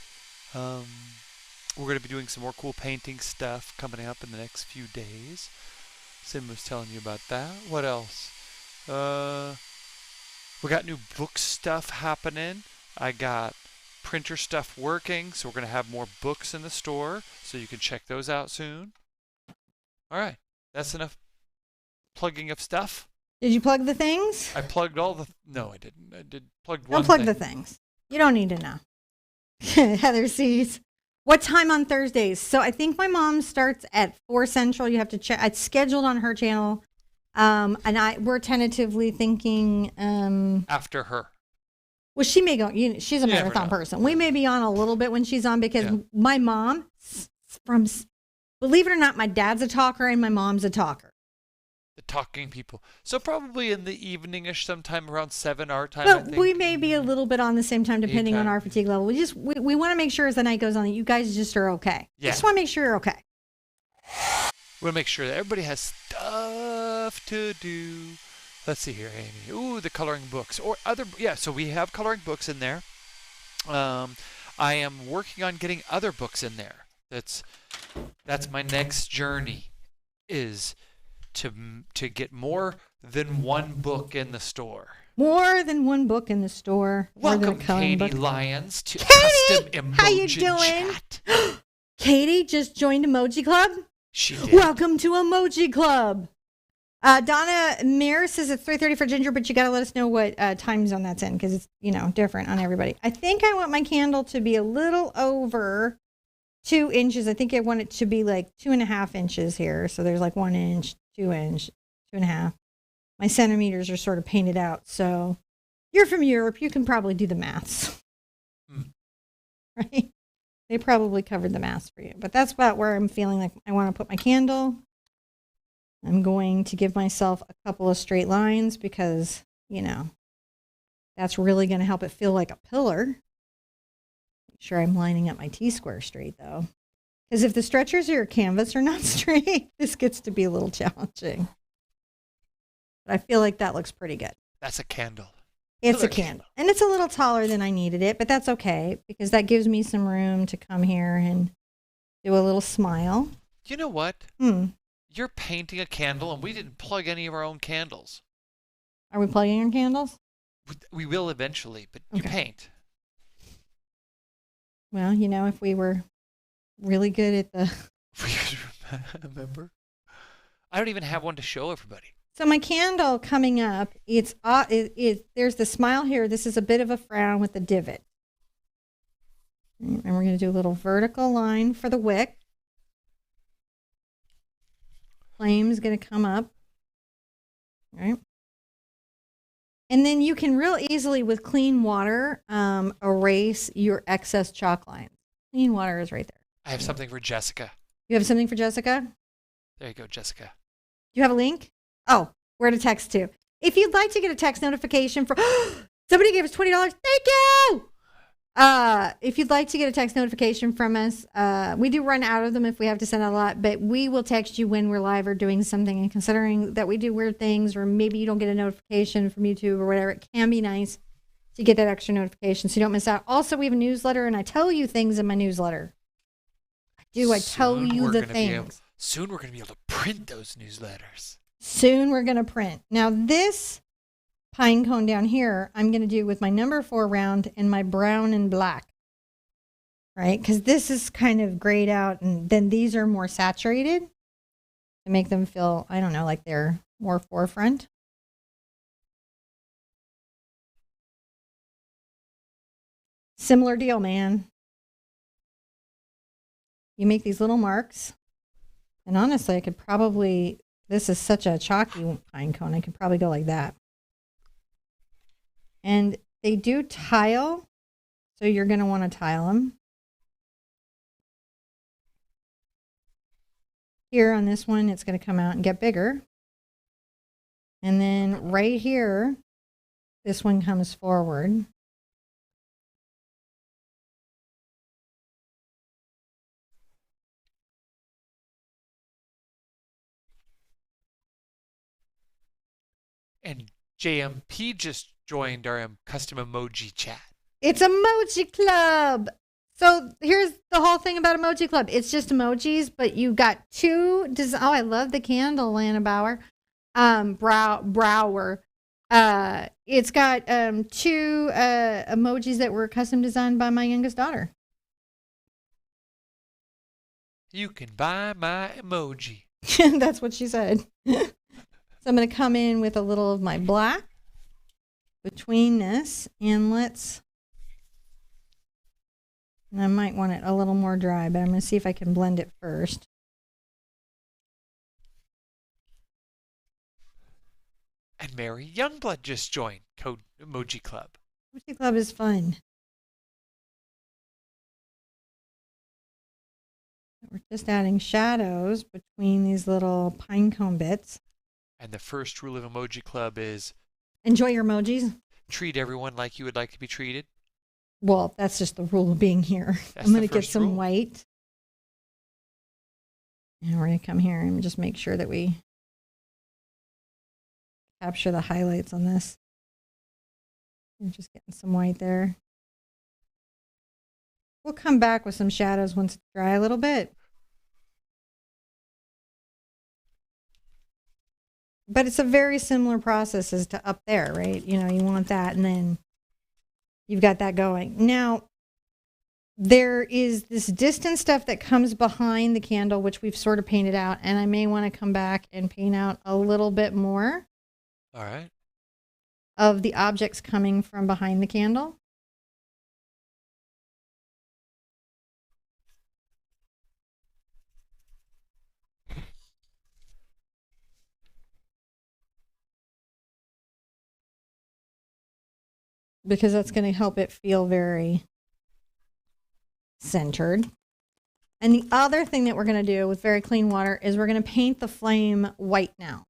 We're going to be doing some more cool painting stuff coming up in the next few days. Sim was telling you about that. What else? We got new book stuff happening. I got printer stuff working, so we're going to have more books in the store, so you can check those out soon. All right, that's enough plugging of stuff. Did you plug the things? I plugged all the... No, I didn't. I did plug one Don't plug thing. the things. You don't need to know. Heather sees. What time on Thursdays? So I think my mom starts at 4 Central. You have to check. It's scheduled on her channel. And we're tentatively thinking... After her. Well, she may go... she's a marathon person. We may be on a little bit when she's on because my mom, believe it or not, my dad's a talker and my mom's a talker. The talking people. So probably in the evening-ish, sometime around 7 our time, But I think. we may be a little bit on the same time depending on our fatigue level. We want to make sure as the night goes on that you guys just are okay. Yeah. Just want to make sure you're okay. We want to make sure that everybody has stuff to do. Let's see here, Amy. Ooh, the coloring books. So we have coloring books in there. I am working on getting other books in there. That's my next journey, is to get more than one book in the store. More than one book in the store. Welcome, Katie Lyons, to Katie, Custom Emoji how you doing? Chat. Katie just joined Emoji Club. She did. Welcome to Emoji Club. Donna Mir says it's 3:30 for Ginger, but you got to let us know what time zone that's in because it's different on everybody. I think I want my candle to be a little over 2 inches. I think I want it to be like 2.5 inches here. So there's like 1 inch, 2 inch, 2.5. My centimeters are sort of painted out. So you're from Europe. You can probably do the maths. Right? They probably covered the maths for you. But that's about where I'm feeling like I want to put my candle. I'm going to give myself a couple of straight lines because, that's really going to help it feel like a pillar. Make sure I'm lining up my T-square straight, though. Because if the stretchers of your canvas are not straight, this gets to be a little challenging. But I feel like that looks pretty good. That's a candle. It's a candle. And it's a little taller than I needed it, but that's okay because that gives me some room to come here and do a little smile. You know what? You're painting a candle and we didn't plug any of our own candles. Are we plugging in candles? We will eventually, but you paint. Well, if we were really good at the... Remember? I don't even have one to show everybody. So my candle coming up, there's the smile here. This is a bit of a frown with a divot. And we're going to do a little vertical line for the wick. Flame's going to come up. All right. And then you can real easily, with clean water, erase your excess chalk lines. Clean water is right there. I have something for Jessica. You have something for Jessica? There you go, Jessica. Do you have a link? Oh, where to text to. If you'd like to get a text notification for... Somebody gave us $20. Thank you! If you'd like to get a text notification from us, we do run out of them if we have to send out a lot, but we will text you when we're live or doing something. And considering that we do weird things, or maybe you don't get a notification from YouTube or whatever, it can be nice to get that extra notification so you don't miss out. Also, we have a newsletter, and I tell you things in my newsletter. I tell you the things. Soon we're going to be able to print those newsletters. Soon we're going to print. Now, this pine cone down here, I'm going to do with my number 4 round and my brown and black, right? Because this is kind of grayed out, and then these are more saturated to make them feel, I don't know, like they're more forefront. Similar deal, man. You make these little marks, and honestly, I could probably, this is such a chalky pine cone, I could probably go like that. And they do tile, so you're going to want to tile them. here on this one, it's going to come out and get bigger. And then right here, this one comes forward. And JMP just joined our custom emoji chat. It's Emoji Club. So here's the whole thing about Emoji Club. It's just emojis, but you got two. Oh, I love the candle, Lana Brower. It's got two emojis that were custom designed by my youngest daughter. You can buy my emoji. That's what she said. So I'm going to come in with a little of my black between this, and I might want it a little more dry, but I'm going to see if I can blend it first. And Mary Youngblood just joined Code Emoji Club. Emoji Club is fun. We're just adding shadows between these little pine cone bits. And the first rule of Emoji Club is enjoy your emojis. Treat everyone like you would like to be treated. Well, that's just the rule of being here. I'm going to get some white. And we're going to come here and just make sure that we capture the highlights on this. I'm just getting some white there. We'll come back with some shadows once it's dry a little bit. But it's a very similar process as to up there, right? You know, you want that, and then you've got that going. Now, there is this distant stuff that comes behind the candle, which we've sort of painted out, and I may want to come back and paint out a little bit more. All right. Of the objects coming from behind the candle. Because that's going to help it feel very centered. And the other thing that we're going to do with very clean water is we're going to paint the flame white now.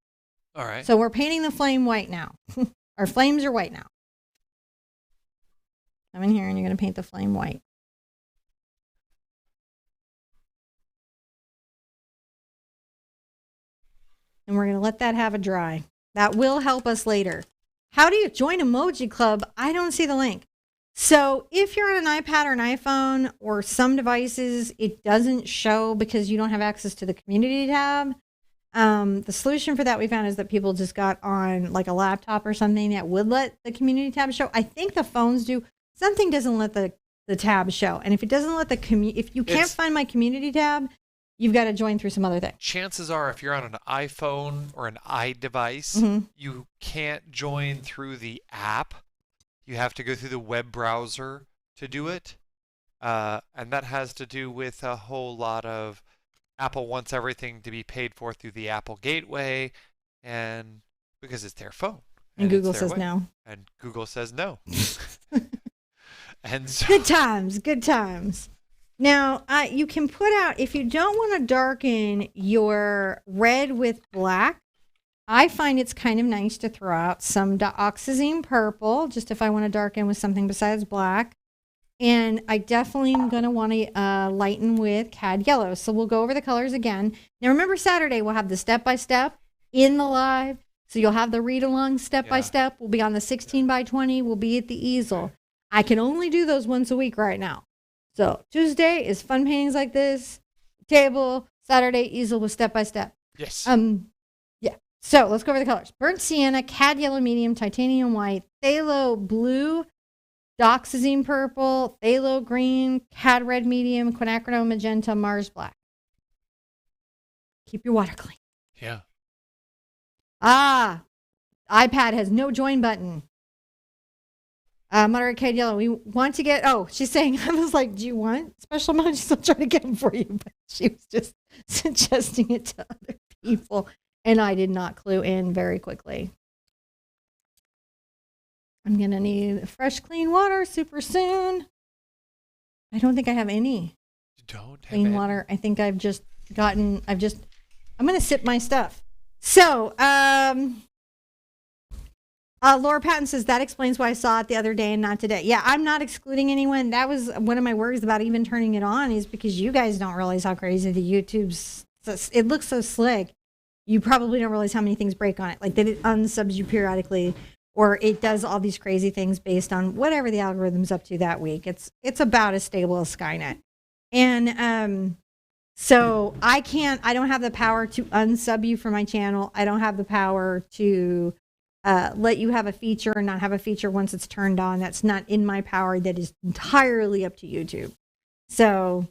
All right. So we're painting the flame white now. Our flames are white now. Come in here and you're going to paint the flame white. And we're going to let that have a dry. That will help us later. How do you join Emoji Club? I don't see the link. So if you're on an iPad or an iPhone or some devices, it doesn't show because you don't have access to the community tab. The solution for that we found is that people just got on like a laptop or something that would let the community tab show. I think the phones do. Something doesn't let the tab show. And if it doesn't let if you can't find my community tab, you've got to join through some other thing. Chances are, if you're on an iPhone or an iDevice, you can't join through the app. You have to go through the web browser to do it. And that has to do with a whole lot of Apple wants everything to be paid for through the Apple Gateway, and because it's their phone. And Google says no. And Google says no. And so, good times, good times. Now, you can put out, if you don't want to darken your red with black, I find it's kind of nice to throw out some Dioxazine Purple, just if I want to darken with something besides black. And I definitely am going to want to lighten with Cad Yellow. So we'll go over the colors again. Now, remember Saturday, we'll have the step-by-step in the live. So you'll have the read-along step-by-step. We'll be on the 16x20. We'll be at the easel. I can only do those once a week right now. So Tuesday is fun paintings like this, table, Saturday easel with step-by-step. Yes. Yeah. So let's go over the colors. Burnt sienna, Cad yellow medium, titanium white, phthalo blue, Dioxazine purple, phthalo green, Cad red medium, quinacridone magenta, Mars black. Keep your water clean. Yeah. iPad has no join button. Moderate Cad yellow. We want to get, she's saying, I was like, do you want special emojis? I'll try to get them for you. But she was just suggesting it to other people. And I did not clue in very quickly. I'm going to need fresh, clean water super soon. I don't think I have any You don't have clean water. I think I've just I'm going to sip my stuff. So, Laura Patton says, that explains why I saw it the other day and not today. Yeah, I'm not excluding anyone. That was one of my worries about even turning it on, is because you guys don't realize how crazy the YouTube's, it looks so slick. You probably don't realize how many things break on it. Like, that it unsubs you periodically, or it does all these crazy things based on whatever the algorithm's up to that week. It's about as stable as Skynet. And so I don't have the power to unsub you from my channel. I don't have the power to let you have a feature or not have a feature once it's turned on. That's not in my power. That is entirely up to YouTube. So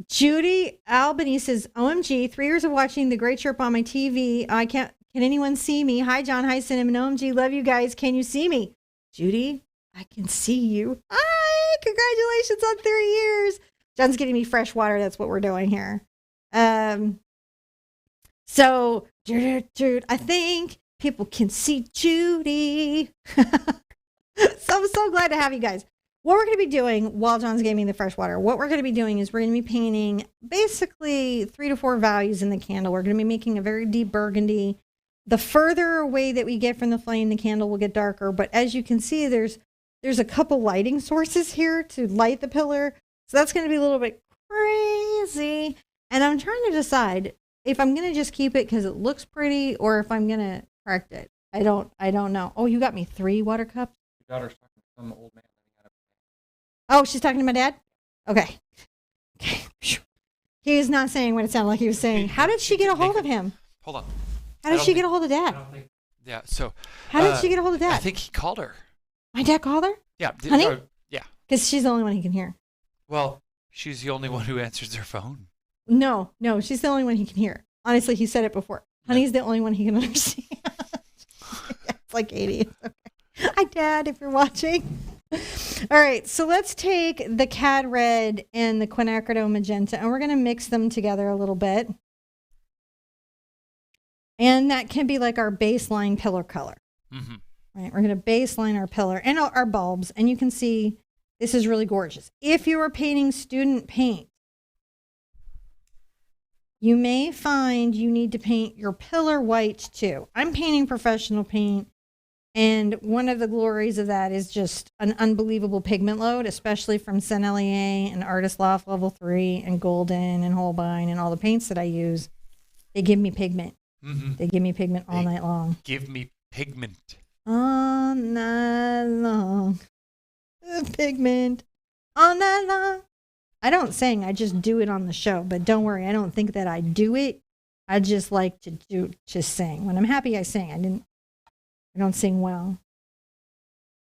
Judy Albany says, OMG, 3 years of watching The Great Sherpa on my TV. Can anyone see me? Hi, John. Hi, Cinnamon. OMG, love you guys. Can you see me? Judy, I can see you. Hi, congratulations on 3 years. John's getting me fresh water. That's what we're doing here. So, I think people can see Judy. So I'm so glad to have you guys. What we're going to be doing while John's giving me the fresh water, what we're going to be doing is we're going to be painting basically 3 to 4 values in the candle. We're going to be making a very deep burgundy. The further away that we get from the flame, the candle will get darker. But as you can see, there's a couple lighting sources here to light the pillar. So that's going to be a little bit crazy. And I'm trying to decide if I'm going to just keep it because it looks pretty, or if I'm going to correct it. I don't know. Oh, you got me 3 water cups? Your daughter's talking to some old man. Oh, she's talking to my dad? Okay. He was not saying what it sounded like he was saying. How did she get a hold of him? Hold on. How did she get a hold of Dad? Yeah, so. How did she get a hold of Dad? I think he called her. My dad called her? Yeah. Honey? Yeah. Because she's the only one he can hear. Well, she's the only one who answers her phone. No, she's the only one he can hear. Honestly, he said it before. Honey's the only one he can understand. It's like 80. Okay. Hi, Dad, if you're watching. All right, so let's take the Cad Red and the Quinacridone Magenta, and we're going to mix them together a little bit. And that can be like our baseline pillar color. Mm-hmm. Right, we're going to baseline our pillar and our bulbs, and you can see this is really gorgeous. If you are painting student paint, you may find you need to paint your pillar white too. I'm painting professional paint, and one of the glories of that is just an unbelievable pigment load, especially from Sennelier and Artist Loft Level 3 and Golden and Holbein and all the paints that I use. They give me pigment. Mm-hmm. They give me pigment all night long. Give me pigment. All night long. Pigment. All night long. I don't sing. I just do it on the show. But don't worry. I don't think that I do it. I just like to sing. When I'm happy, I sing. I don't sing well.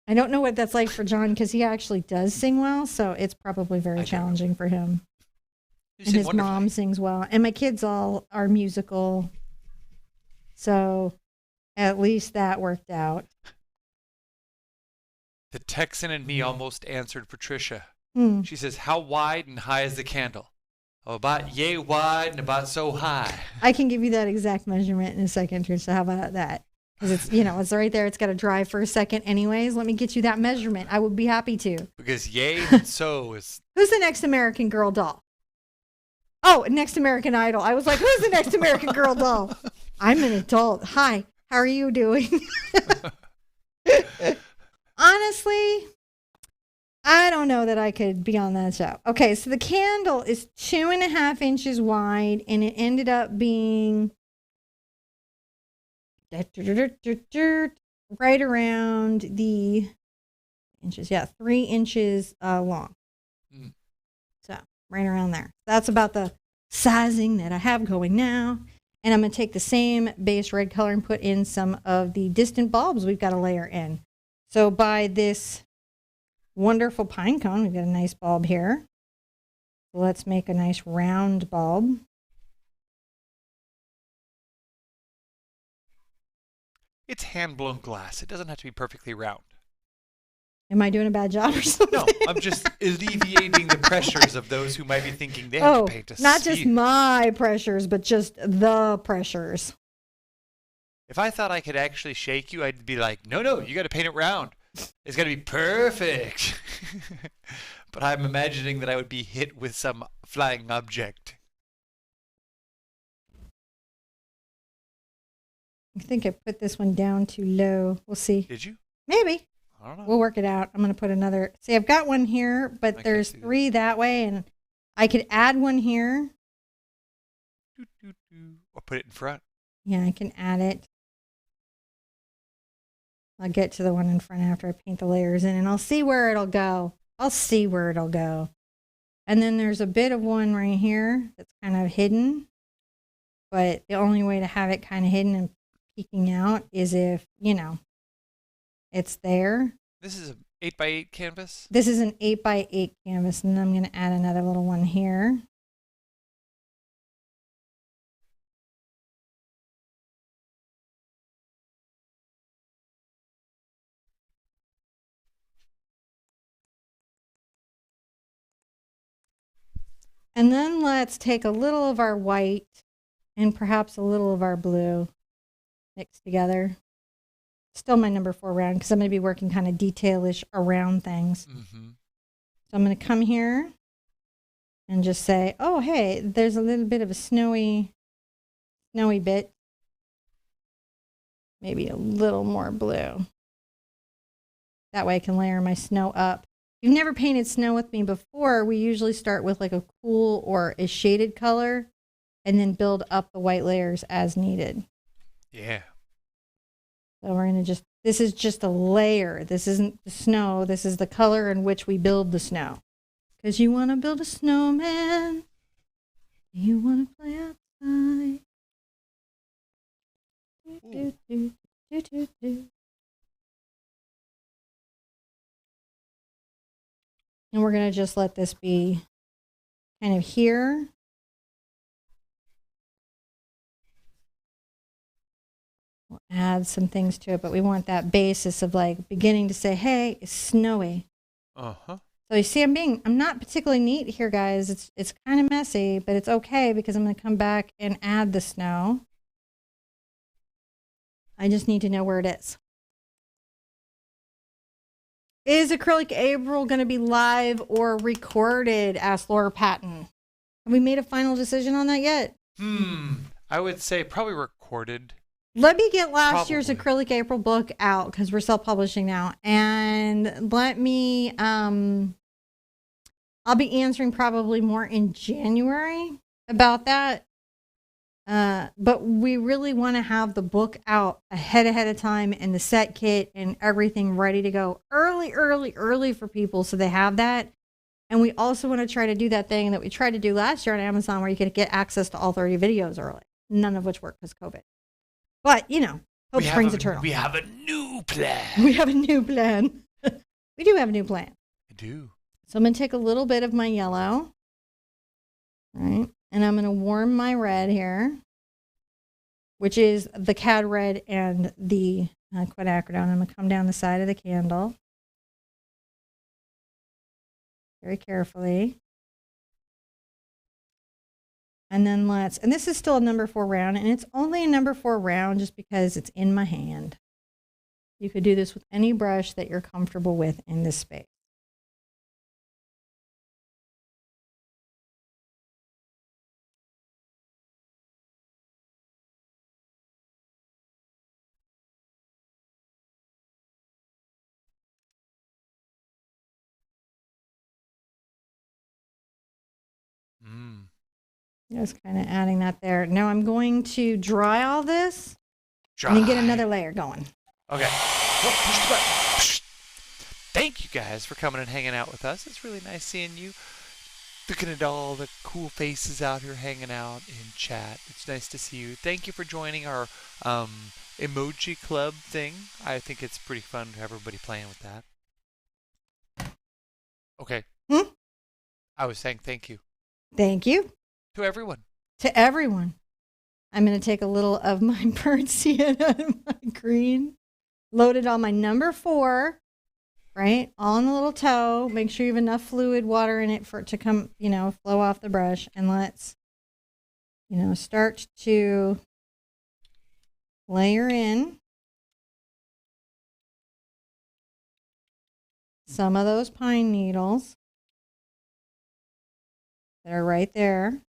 I don't know what that's like for John because he actually does sing well. So it's probably very challenging for him. And his mom sings well. And my kids all are musical. So at least that worked out. The Texan and me almost answered Patricia. She says, how wide and high is the candle? Oh, about yay wide and about so high. I can give you that exact measurement in a second, Tricia. How about that? Because it's, it's right there. It's got to dry for a second anyways. Let me get you that measurement. I would be happy to. Because yay and so is... Who's the next American Girl doll? Oh, next American Idol. I was like, who's the next American Girl doll? I'm an adult. Hi, how are you doing? Honestly, I don't know that I could be on that show. Okay, so the candle is 2.5 inches wide, and it ended up being right around the inches. Yeah, 3 inches long. So right around there. That's about the sizing that I have going now. And I'm going to take the same base red color and put in some of the distant bulbs we've got to layer in. So by this wonderful pine cone, we've got a nice bulb here. So let's make a nice round bulb. It's hand-blown glass. It doesn't have to be perfectly round. Am I doing a bad job or something? No, I'm just alleviating the pressures of those who might be thinking they have to paint a not just my pressures, but just the pressures. If I thought I could actually shake you, I'd be like, no, you got to paint it round. It's got to be perfect. But I'm imagining that I would be hit with some flying object. I think I put this one down too low. We'll see. Did you? Maybe. I don't know. We'll work it out. I'm going to put another. See, I've got one here, but there's 3 that way, and I could add one here. Or put it in front. Yeah, I can add it. I'll get to the one in front after I paint the layers in, and I'll see where it'll go. And then there's a bit of one right here that's kind of hidden, but the only way to have it kind of hidden and peeking out is if, it's there. This is an 8x8 canvas? This is an 8x8 canvas, and I'm going to add another little one here. And then let's take a little of our white and perhaps a little of our blue mixed together. Still my number 4 round because I'm going to be working kind of detailish around things. Mm-hmm. So I'm going to come here and just say, oh, hey, there's a little bit of a snowy bit. Maybe a little more blue. That way I can layer my snow up. If you've never painted snow with me before, we usually start with like a cool or a shaded color and then build up the white layers as needed. Yeah. So we're going to this is just a layer. This isn't the snow. This is the color in which we build the snow. Because you want to build a snowman. You want to play outside. Do, do, do, do, do. And we're going to just let this be kind of here. We'll add some things to it, but we want that basis of like beginning to say, hey, it's snowy. Uh-huh. So you see, I'm not particularly neat here, guys. It's kind of messy, but it's okay because I'm going to come back and add the snow. I just need to know where it is. Is Acrylic April going to be live or recorded? Asked Laura Patton. Have we made a final decision on that yet? I would say probably recorded. Let me get last year's Acrylic April book out because we're self-publishing now. And let me, I'll be answering probably more in January about that. But we really want to have the book out ahead of time and the set kit and everything ready to go early for people so they have that. And we also want to try to do that thing that we tried to do last year on Amazon where you could get access to all 30 videos early, none of which worked because COVID. But, hope springs eternal. We have a new plan. We have a new plan. We do have a new plan. I do. So I'm going to take a little bit of my yellow, right? And I'm going to warm my red here, which is the cad red and the quinacridone. I'm going to come down the side of the candle very carefully. And then and this is still a number 4 round, and it's only a number 4 round just because it's in my hand. You could do this with any brush that you're comfortable with in this space. Just kind of adding that there. Now I'm going to dry all this and then get another layer going. Okay. Oh, push the button. Thank you guys for coming and hanging out with us. It's really nice seeing you. Looking at all the cool faces out here hanging out in chat. It's nice to see you. Thank you for joining our emoji club thing. I think it's pretty fun to have everybody playing with that. Okay. I was saying thank you. Thank you. To everyone. To everyone. I'm going to take a little of my burnt sienna and my green. Load it on my number 4, right? All in the little toe. Make sure you have enough fluid water in it for it to come, flow off the brush. And let's, start to layer in some of those pine needles that are right there.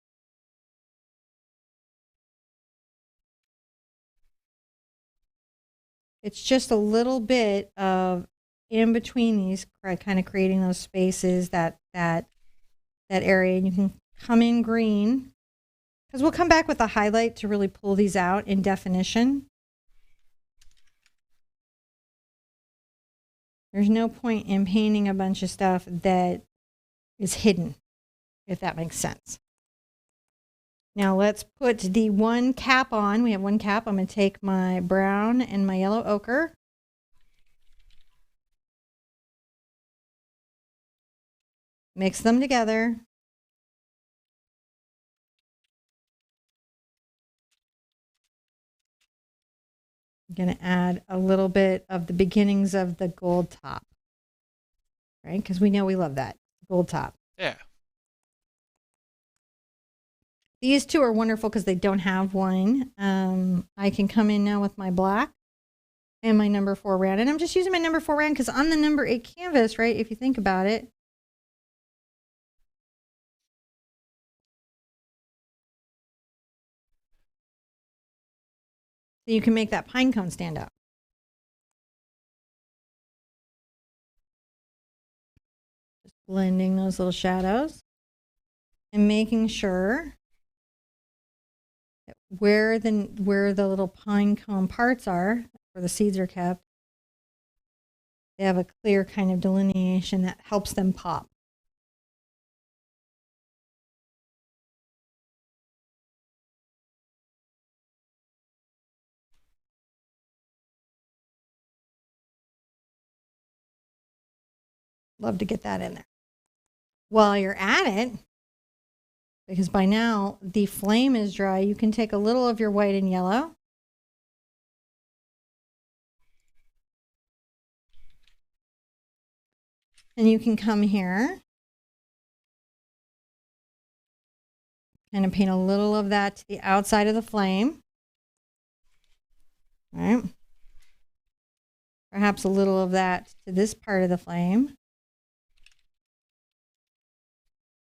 It's just a little bit of in between these, kind of creating those spaces, that area. And you can come in green, because we'll come back with a highlight to really pull these out in definition. There's no point in painting a bunch of stuff that is hidden, if that makes sense. Now let's put the one cap on. We have one cap. I'm going to take my brown and my yellow ochre. Mix them together. I'm going to add a little bit of the beginnings of the gold top, right? Because we know we love that gold top. Yeah. These two are wonderful because they don't have one. I can come in now with my black and my number 4 round. And I'm just using my number 4 round because on the number 8 canvas, right, if you think about it, so you can make that pine cone stand up. Just blending those little shadows and making sure that where the little pine cone parts are, where the seeds are kept, they have a clear kind of delineation that helps them pop. Love to get that in there. While you're at it, because by now the flame is dry, you can take a little of your white and yellow. And you can come here and paint a little of that to the outside of the flame. All right. Perhaps a little of that to this part of the flame.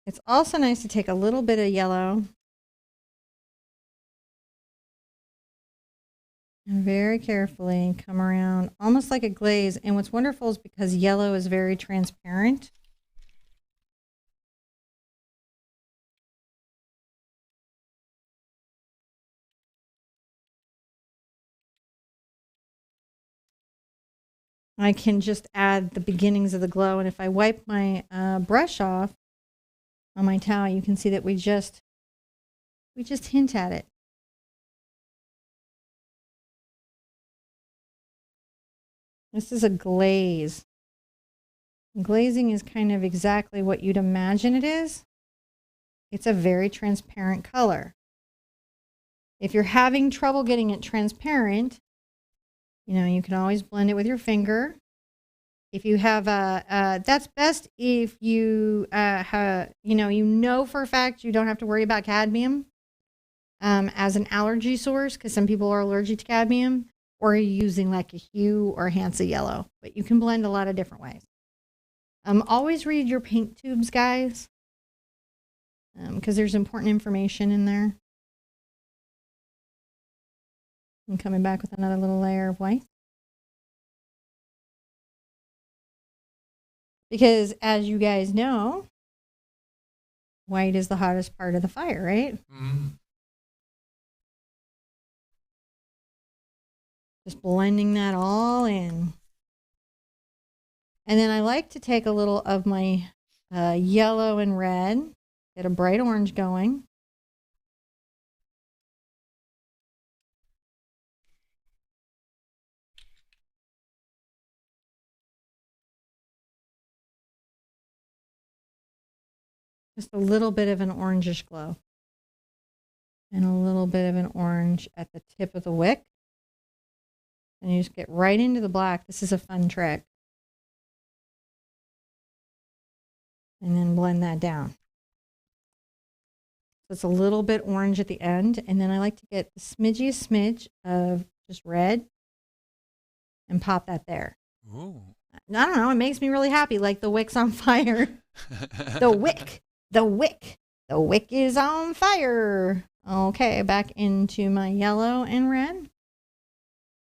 It's also nice to take a little bit of yellow and very carefully come around almost like a glaze. And what's wonderful is because yellow is very transparent. I can just add the beginnings of the glow. And if I wipe my brush off on my towel, you can see that we just hint at it. This is a glaze. Glazing is kind of exactly what you'd imagine it is. It's a very transparent color. If you're having trouble getting it transparent, you know, you can always blend it with your finger. If you have that's best if you you know for a fact you don't have to worry about cadmium as an allergy source, because some people are allergic to cadmium, or you're using like a hue or a Hansa yellow, but you can blend a lot of different ways. Always read your paint tubes, guys, because there's important information in there. I'm coming back with another little layer of white. Because as you guys know, white is the hottest part of the fire, right? Mm-hmm. Just blending that all in. And then I like to take a little of my yellow and red, get a bright orange going. Just a little bit of an orangish glow. And a little bit of an orange at the tip of the wick. And you just get right into the black. This is a fun trick. And then blend that down. So it's a little bit orange at the end. And then I like to get the smidge of just red and pop that there. Ooh. I don't know. It makes me really happy. Like the wick's on fire. The wick. The wick. The wick is on fire. Okay, back into my yellow and red.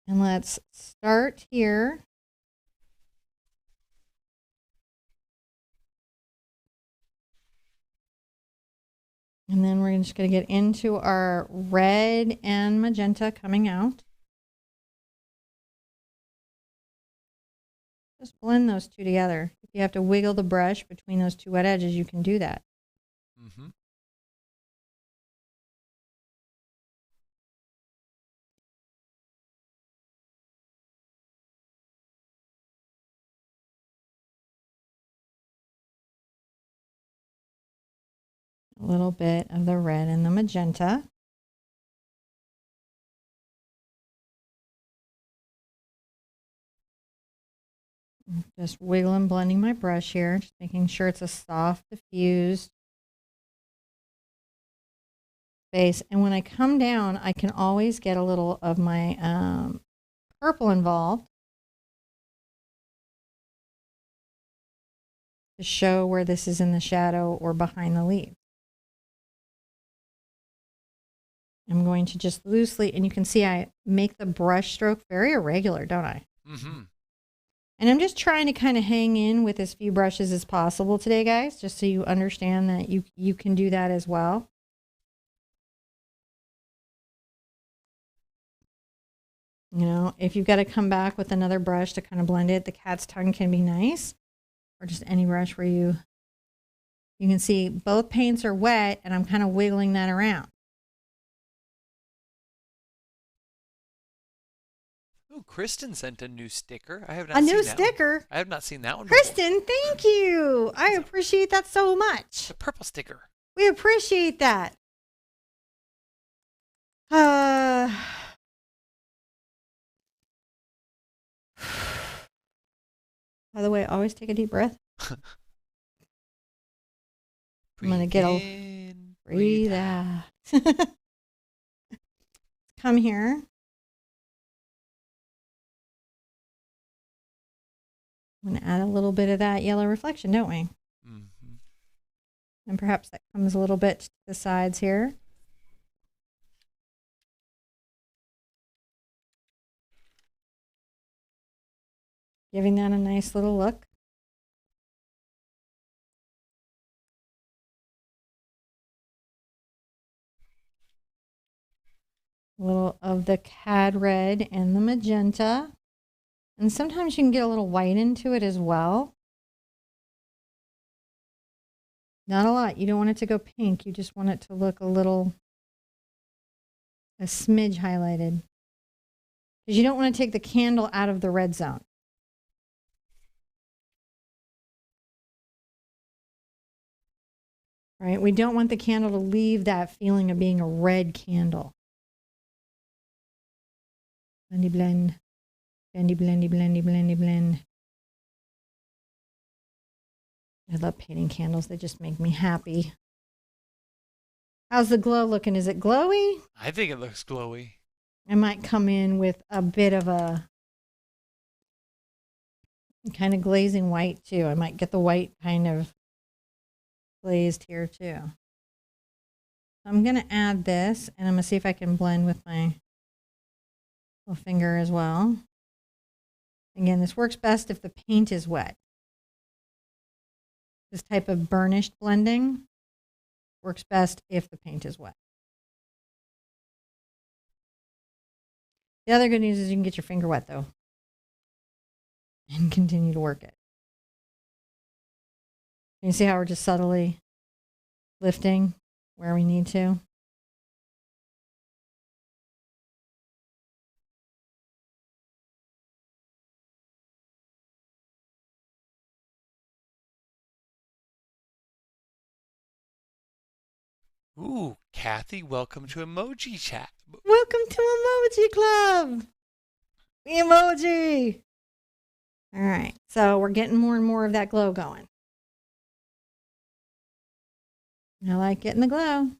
And let's start here. And then we're just going to get into our red and magenta coming out. Just blend those two together. If you have to wiggle the brush between those two wet edges, you can do that. Mm-hmm. A little bit of the red and the magenta. Just wiggling, blending my brush here, just making sure it's a soft, diffused base. And when I come down, I can always get a little of my purple involved to show where this is in the shadow or behind the leaf. I'm going to just loosely, and you can see I make the brush stroke very irregular, don't I? Mm-hmm. And I'm just trying to kind of hang in with as few brushes as possible today, guys, just so you understand that you can do that as well. You know, if you've got to come back with another brush to kind of blend it, the cat's tongue can be nice, or just any brush where you can see both paints are wet, and I'm kind of wiggling that around. Ooh, Kristen sent a new sticker. I have not A seen new that sticker? one. I have not seen that one before. Kristen, thank you. I appreciate that so much. The purple sticker. We appreciate that. By the way, always take a deep breath. I'm going to get a breathe out. Come here. I'm going to add a little bit of that yellow reflection, don't we? Mm-hmm. And perhaps that comes a little bit to the sides here. Giving that a nice little look. A little of the cad red and the magenta. And sometimes you can get a little white into it as well. Not a lot. You don't want it to go pink. You just want it to look a smidge highlighted. Because you don't want to take the candle out of the red zone. Right? We don't want the candle to leave that feeling of being a red candle. Blendy blend. Blendy, blendy, blendy, blendy, blend. I love painting candles. They just make me happy. How's the glow looking? Is it glowy? I think it looks glowy. I might come in with a bit of a kind of glazing white too. I might get the white kind of glazed here too. I'm going to add this, and I'm going to see if I can blend with my little finger as well. Again, this works best if the paint is wet. This type of burnished blending works best if the paint is wet. The other good news is you can get your finger wet though and continue to work it. Can you see how we're just subtly lifting where we need to? Ooh, Kathy, welcome to Emoji Chat. Welcome to Emoji Club. Emoji. All right, so we're getting more and more of that glow going. I like getting the glow.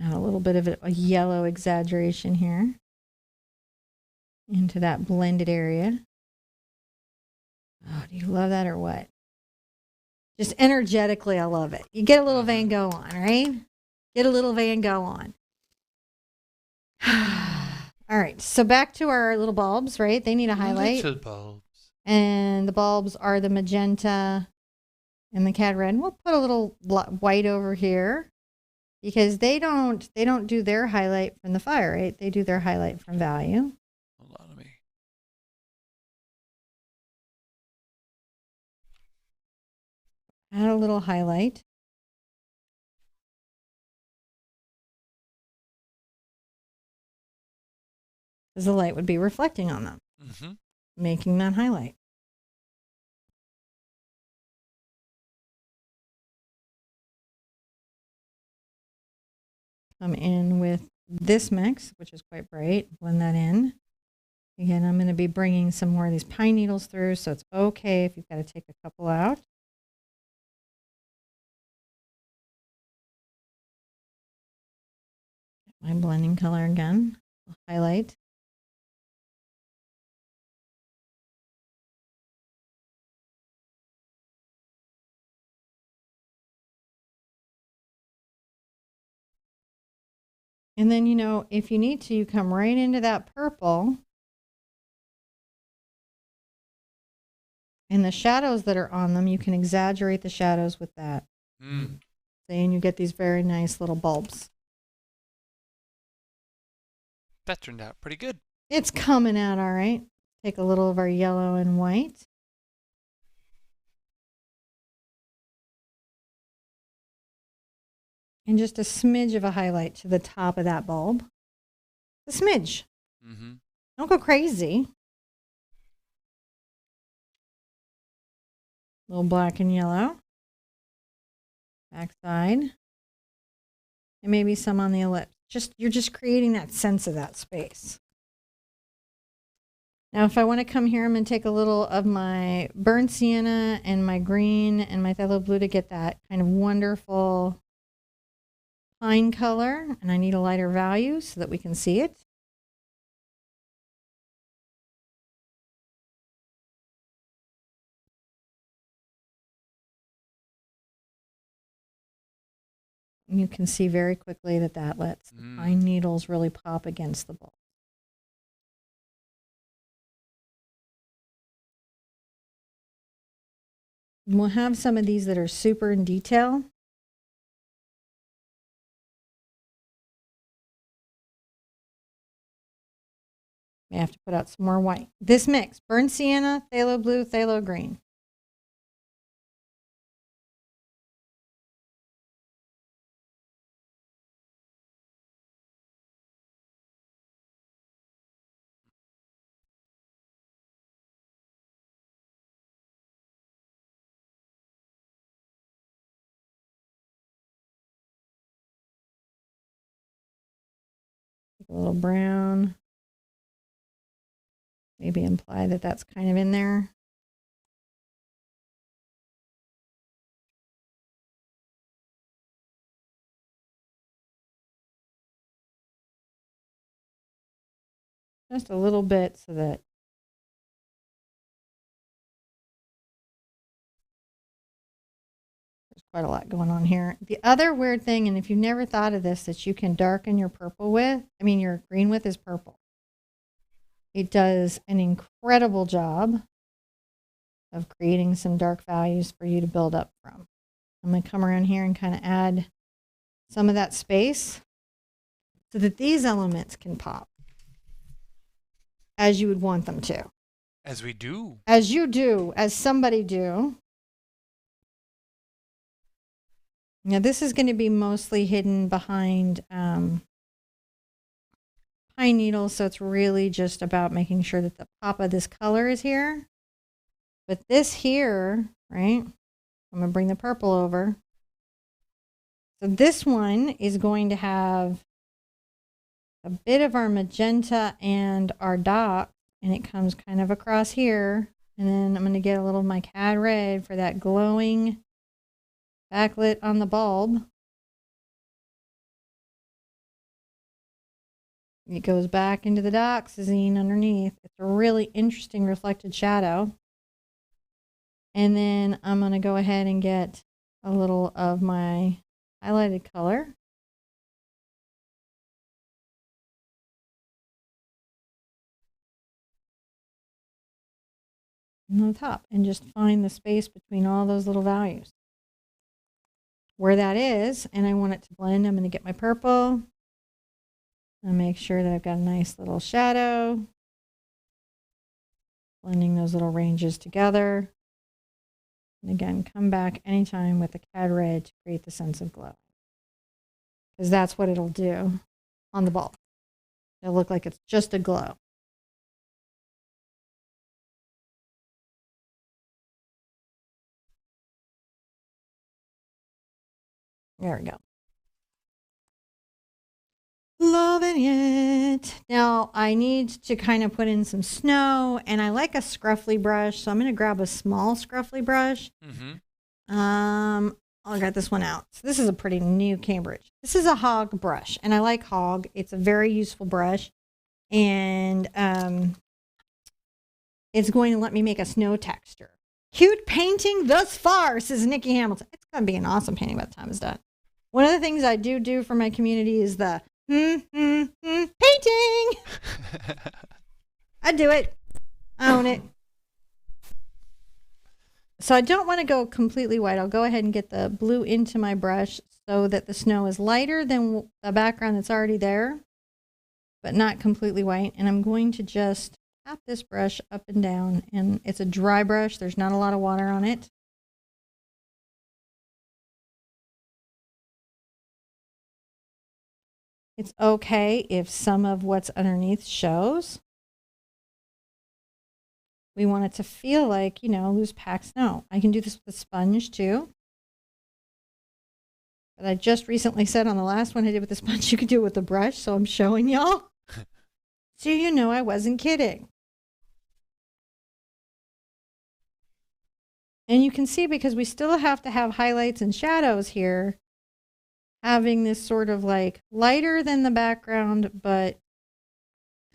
Add a little bit of a yellow exaggeration here into that blended area. Oh, do you love that or what? Just energetically, I love it. You get a little Van Gogh on, right? Get a little Van Gogh on. All right, so back to our little bulbs, right? They need a highlight. Little bulbs. And the bulbs are the magenta and the cad red. We'll put a little white over here because they don't do their highlight from the fire, right? They do their highlight from value. Hold on to me. Add a little highlight. Because the light would be reflecting on them, making that highlight. Come in with this mix, which is quite bright. Blend that in. Again, I'm going to be bringing some more of these pine needles through, so it's okay if you've got to take a couple out. My blending color again. I'll highlight. And then, you know, if you need to, you come right into that purple. And the shadows that are on them, you can exaggerate the shadows with that. And you get these very nice little bulbs. That turned out pretty good. It's coming out all right. Take a little of our yellow and white. And just a smidge of a highlight to the top of that bulb. A smidge. Don't go crazy. A little black and yellow. Backside. And maybe some on the ellipse. You're just creating that sense of that space. Now, if I want to come here, I'm going to take a little of my burnt sienna and my green and my phthalo blue to get that kind of wonderful pine color. And I need a lighter value so that we can see it. And you can see very quickly that that lets the pine needles really pop against the bulb. And we'll have some of these that are super in detail. May have to put out some more white. This mix, burnt sienna, phthalo blue, phthalo green. A little brown. Maybe imply that that's kind of in there. Just a little bit so that there's quite a lot going on here. The other weird thing, and if you've never thought of this, that you can darken your purple with, your green with is purple. It does an incredible job of creating some dark values for you to build up from. I'm going to come around here and kind of add some of that space so that these elements can pop as you would want them to. As we do. As you do, as somebody do. Now this is going to be mostly hidden behind pine needles, so it's really just about making sure that the pop of this color is here. But this here, right, I'm going to bring the purple over. So this one is going to have a bit of our magenta and our dot, and it comes kind of across here. And then I'm going to get a little of my cad red for that glowing backlit on the bulb. It goes back into the Dioxazine underneath. It's a really interesting reflected shadow. And then I'm going to go ahead and get a little of my highlighted color. on the top and just find the space between all those little values. Where that is, and I want it to blend, I'm going to get my purple and make sure that I've got a nice little shadow. Blending those little ranges together. And again, come back anytime with the CAD red to create the sense of glow. Because that's what it'll do on the ball. It'll look like it's just a glow. There we go. Loving it. Now I need to kind of put in some snow, and I like a scruffy brush, so I'm going to grab a small scruffy brush. I got this one out. So this is a pretty new Cambridge. This is a hog brush, and I like hog. It's a very useful brush, and it's going to let me make a snow texture. Cute painting thus far, says Nikki Hamilton. It's going to be an awesome painting by the time it's done. One of the things I do for my community is the painting. I do it. I own it. So I don't want to go completely white. I'll go ahead and get the blue into my brush so that the snow is lighter than the background that's already there, but not completely white. And I'm going to just tap this brush up and down. And it's a dry brush. There's not a lot of water on it. It's okay if some of what's underneath shows. We want it to feel like, you know, loose packed snow. I can do this with a sponge too. But I just recently said on the last one I did with the sponge, you could do it with the brush. So I'm showing y'all. So you know I wasn't kidding. And you can see because we still have to have highlights and shadows here, having this sort of like lighter than the background, but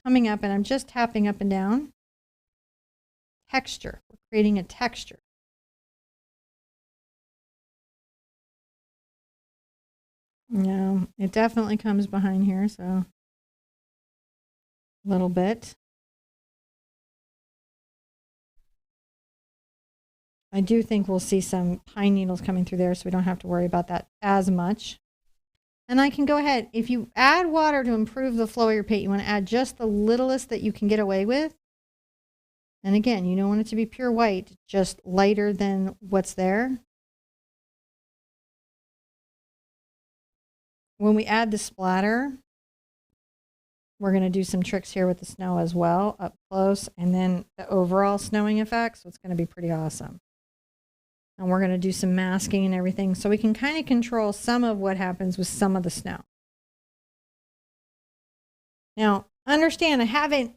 coming up, and I'm just tapping up and down. Texture. We're creating a texture. No, it definitely comes behind here, so a little bit. I do think we'll see some pine needles coming through there, so we don't have to worry about that as much. And I can go ahead. If you add water to improve the flow of your paint, you want to add just the littlest that you can get away with. And again, you don't want it to be pure white, just lighter than what's there. When we add the splatter, we're going to do some tricks here with the snow as well, up close, and then the overall snowing effect. So it's going to be pretty awesome. And we're going to do some masking and everything, so we can kind of control some of what happens with some of the snow. Now, understand,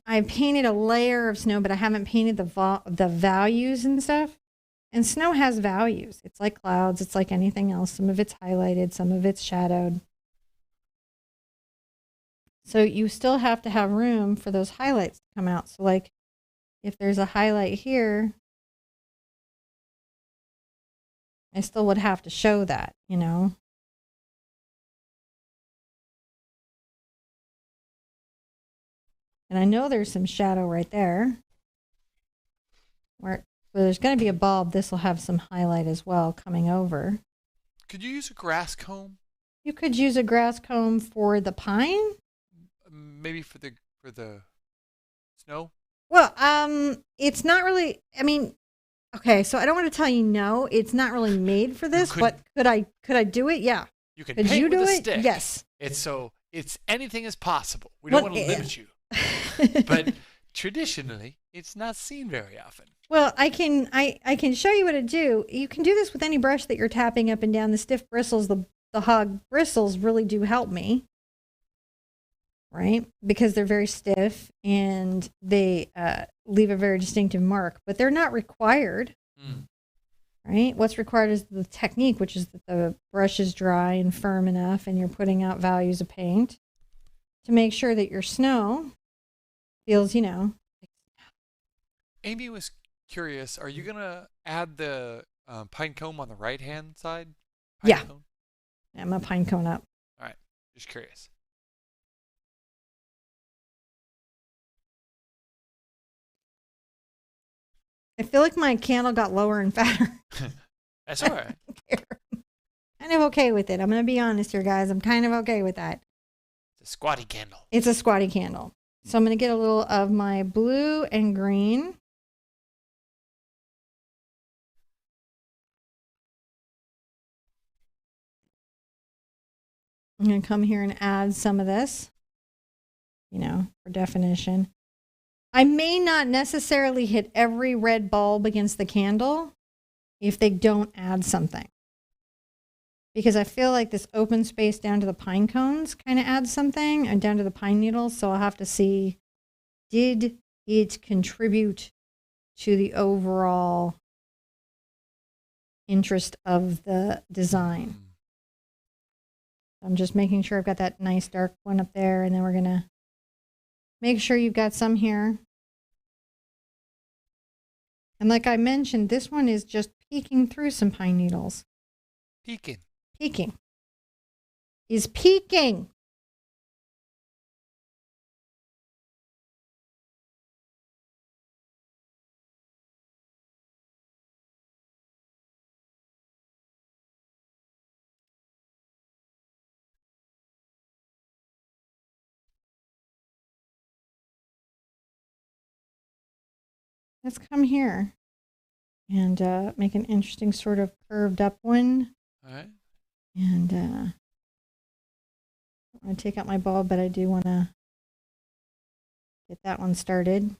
I painted a layer of snow, but I haven't painted the values and stuff. And snow has values. It's like clouds. It's like anything else. Some of it's highlighted, some of it's shadowed. So you still have to have room for those highlights to come out. So like if there's a highlight here, I still would have to show that, you know. And I know there's some shadow right there. Where there's going to be a bulb. This will have some highlight as well coming over. Could you use a grass comb? You could use a grass comb for the pine. Maybe for the snow? Well, it's not really, I mean, okay, so I don't want to tell you no, it's not really made for this, but could I do it? Yeah. You can could paint you with do a it? stick. Yes. It's anything is possible. We don't want to limit you. But traditionally, it's not seen very often. Well, I can show you what to do. You can do this with any brush that you're tapping up and down. The stiff bristles, the hog bristles really do help me. Right? Because they're very stiff and they leave a very distinctive mark, but they're not required. Right? What's required is the technique, which is that the brush is dry and firm enough and you're putting out values of paint to make sure that your snow feels, you know. Amy was curious, are you going to add the pine cone on the right-hand side? Yeah. I'm a pine cone up. All right. Just curious. I feel like my candle got lower and fatter. That's all right. Kind of okay with it. I'm going to be honest here, guys. I'm kind of okay with that. It's a squatty candle. It's a squatty candle. So I'm going to get a little of my blue and green. I'm going to come here and add some of this, you know, for definition. I may not necessarily hit every red bulb against the candle if they don't add something. Because I feel like this open space down to the pine cones kind of adds something, and down to the pine needles. So I'll have to see, did it contribute to the overall interest of the design? I'm just making sure I've got that nice dark one up there, and then we're going to make sure you've got some here. And like I mentioned, this one is just peeking through some pine needles. Peeking. Peeking. Is peeking. Let's come here and make an interesting sort of curved up one. All right. And I want to take out my bulb, but I do want to get that one started.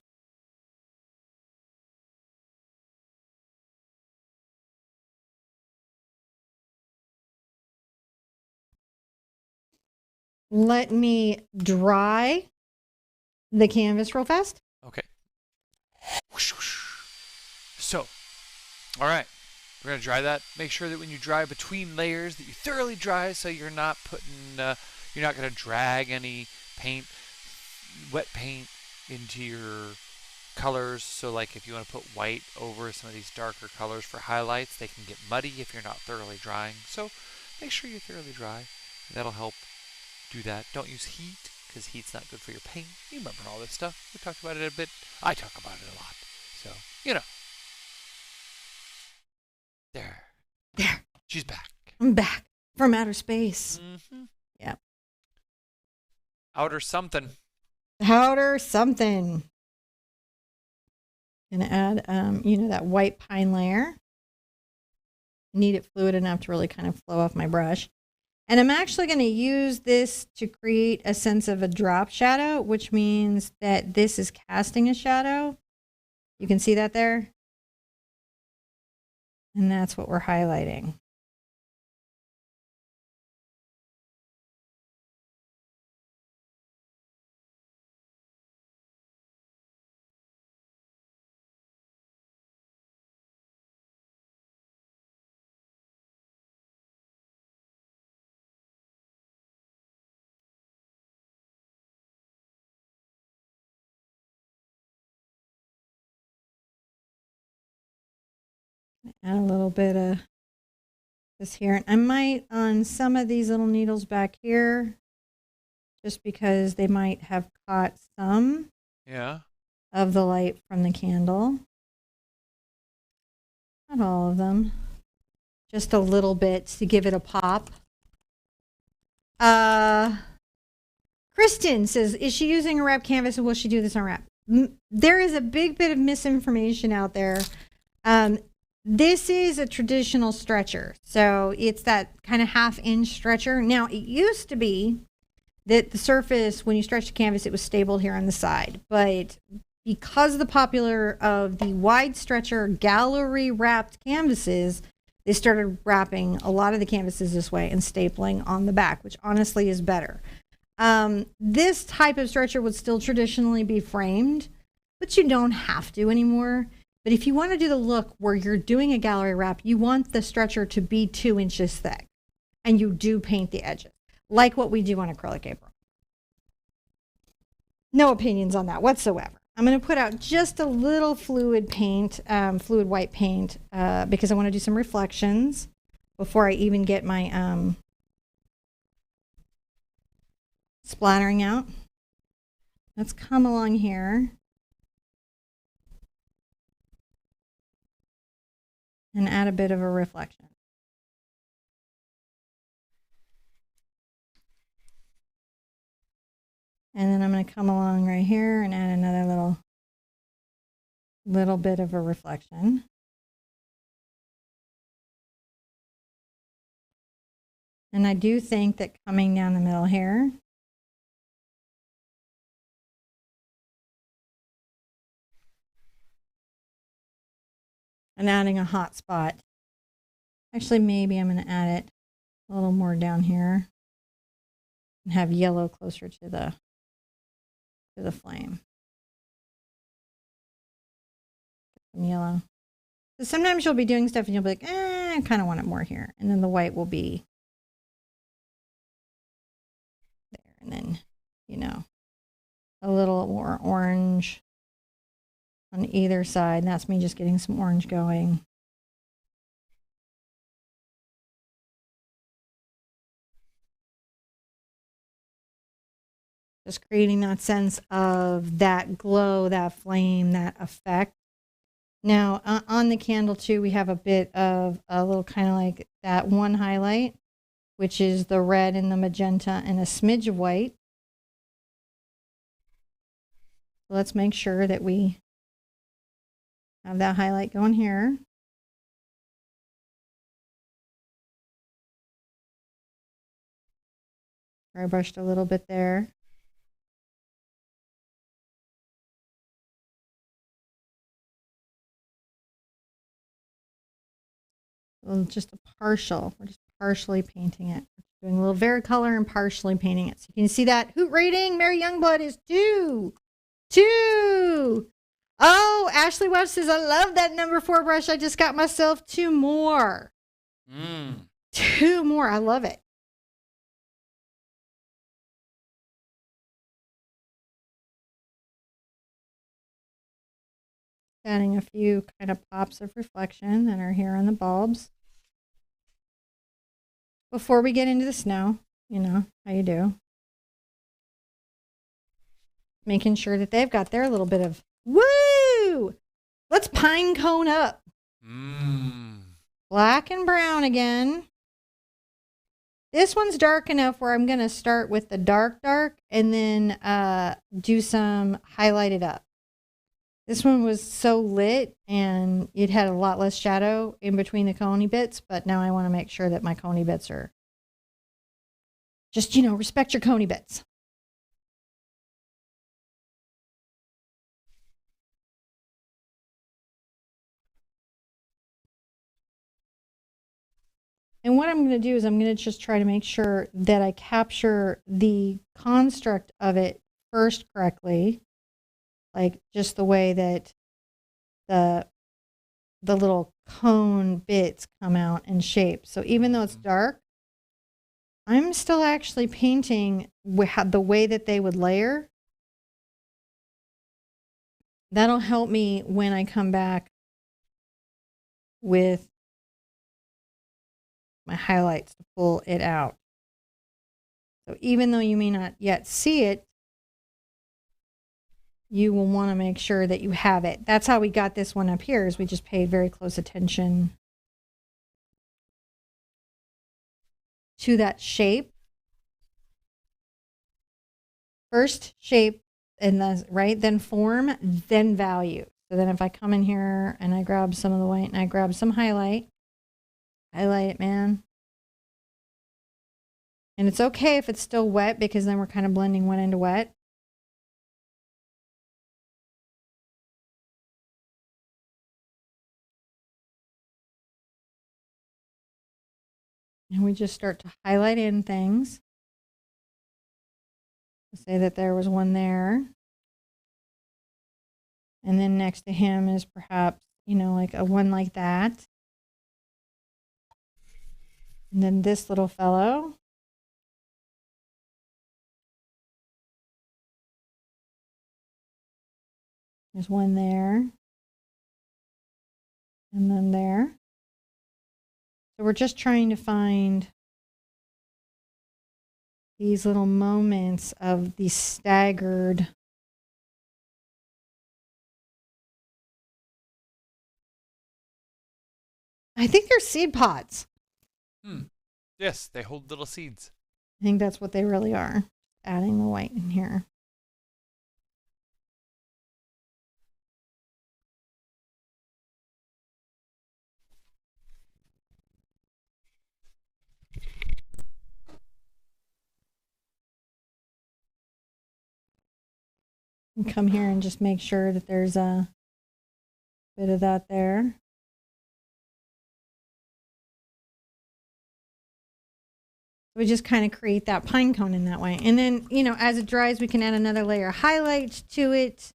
Let me dry the canvas real fast. Okay. Whoosh, whoosh. So, all right. We're going to dry that. Make sure that when you dry between layers that you thoroughly dry so you're not putting, you're not going to drag any paint, wet paint into your colors. So like if you want to put white over some of these darker colors for highlights, they can get muddy if you're not thoroughly drying. So make sure you're thoroughly dry. That'll help do that. Don't use heat because heat's not good for your paint. You remember all this stuff. We talked about it a bit. I talk about it a lot. So, you know. There. There. She's back. I'm back from outer space. Mm-hmm. Yeah. Outer something. Outer something. Gonna add, you know, that white pine layer. Need it fluid enough to really kind of flow off my brush. And I'm actually going to use this to create a sense of a drop shadow, which means that this is casting a shadow. You can see that there. And that's what we're highlighting. Add a little bit of this here. And I might on some of these little needles back here, just because they might have caught some of the light from the candle. Not all of them. Just a little bit to give it a pop. Kristen says, is she using a wrap canvas and will she do this on wrap? There is a big bit of misinformation out there. This is a traditional stretcher. So it's that kind of 1/2 inch stretcher. Now, it used to be that the surface, when you stretch the canvas, it was stable here on the side. But because of the popular of the wide stretcher gallery wrapped canvases, they started wrapping a lot of the canvases this way and stapling on the back, which honestly is better. This type of stretcher would still traditionally be framed, but you don't have to anymore. But if you want to do the look where you're doing a gallery wrap, you want the stretcher to be 2 inches thick, and you do paint the edges, like what we do on acrylic apron. No opinions on that whatsoever. I'm going to put out just a little fluid paint, fluid white paint, because I want to do some reflections before I even get my splattering out. Let's come along here. and add a bit of a reflection. And then I'm going to come along right here and add another little bit of a reflection. And I do think that coming down the middle here, and adding a hot spot. Actually, maybe I'm going to add it a little more down here and have yellow closer to the flame. Some yellow. So sometimes you'll be doing stuff and you'll be like, I kind of want it more here. And then the white will be there. And then, you know, a little more orange on either side. And that's me just getting some orange going. Just creating that sense of that glow, that flame, that effect. Now, on the candle, too, we have a bit of a little kind of like that one highlight, which is the red and the magenta and a smidge of white. So let's make sure that we have that highlight going here. I brushed a little bit there. Just a partial. We're just partially painting it. Doing a little varicolor and partially painting it. So you can see that hoot rating, Mary Youngblood is 2. 2. Oh, Ashley Webb says, I love that number 4 brush. I just got myself 2 more. 2 more. I love it. Adding a few kind of pops of reflection that are here on the bulbs. Before we get into the snow, you know how you do. Making sure that they've got their little bit of, woo! Let's pine cone up. Black and brown again. This one's dark enough where I'm going to start with the dark and then do some highlighted up. This one was so lit and it had a lot less shadow in between the coney bits, but now I want to make sure that my coney bits are just, you know, respect your coney bits. And what I'm going to do is I'm going to just try to make sure that I capture the construct of it first correctly. Like just the way that the little cone bits come out and shape. So even though it's dark, I'm still actually painting the way that they would layer. That'll help me when I come back with my highlights to pull it out. So even though you may not yet see it, you will want to make sure that you have it. That's how we got this one up here, is we just paid very close attention to that shape. First shape, and then form, then value. So then if I come in here and I grab some of the white and I grab some highlight it, man. And it's okay if it's still wet, because then we're kind of blending wet into wet. And we just start to highlight in things. Say that there was one there. And then next to him is perhaps, you know, like a one like that. And then this little fellow. There's one there. And then there. So we're just trying to find these little moments of these staggered I think they're seed pods. Yes, they hold little seeds. I think that's what they really are. Adding the white in here. And come here and just make sure that there's a bit of that there. We just kind of create that pine cone in that way. And then, you know, as it dries, we can add another layer of highlight to it.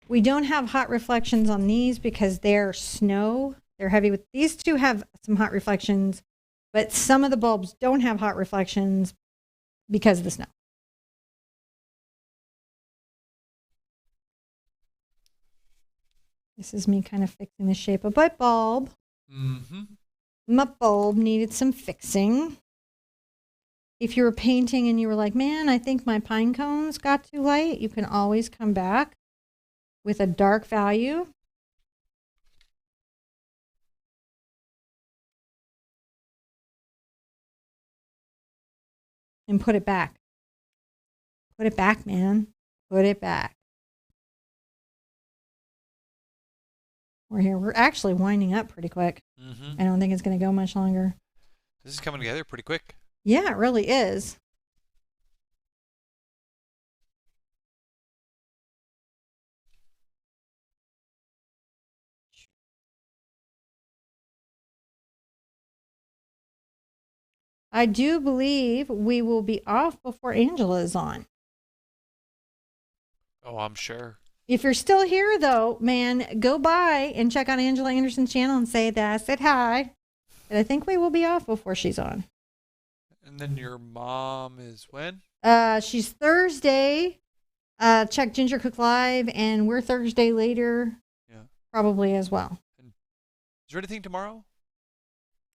We don't have hot reflections on these because they're snow. They're heavy with these two have some hot reflections, but some of the bulbs don't have hot reflections because of the snow. This is me kind of fixing the shape of my bulb. Mm-hmm. My bulb needed some fixing. If you were painting and you were like, man, I think my pine cones got too light, you can always come back with a dark value. And put it back. Put it back, man. Put it back. We're here. We're actually winding up pretty quick. Mm-hmm. I don't think it's going to go much longer. This is coming together pretty quick. Yeah, it really is. I do believe we will be off before Angela is on. Oh, I'm sure. If you're still here, though, man, go by and check out Angela Anderson's channel and say that I said hi. But I think we will be off before she's on. And then your mom is when? She's Thursday. Check Ginger Cook Live, and we're Thursday later. Yeah. Probably as well. And is there anything tomorrow?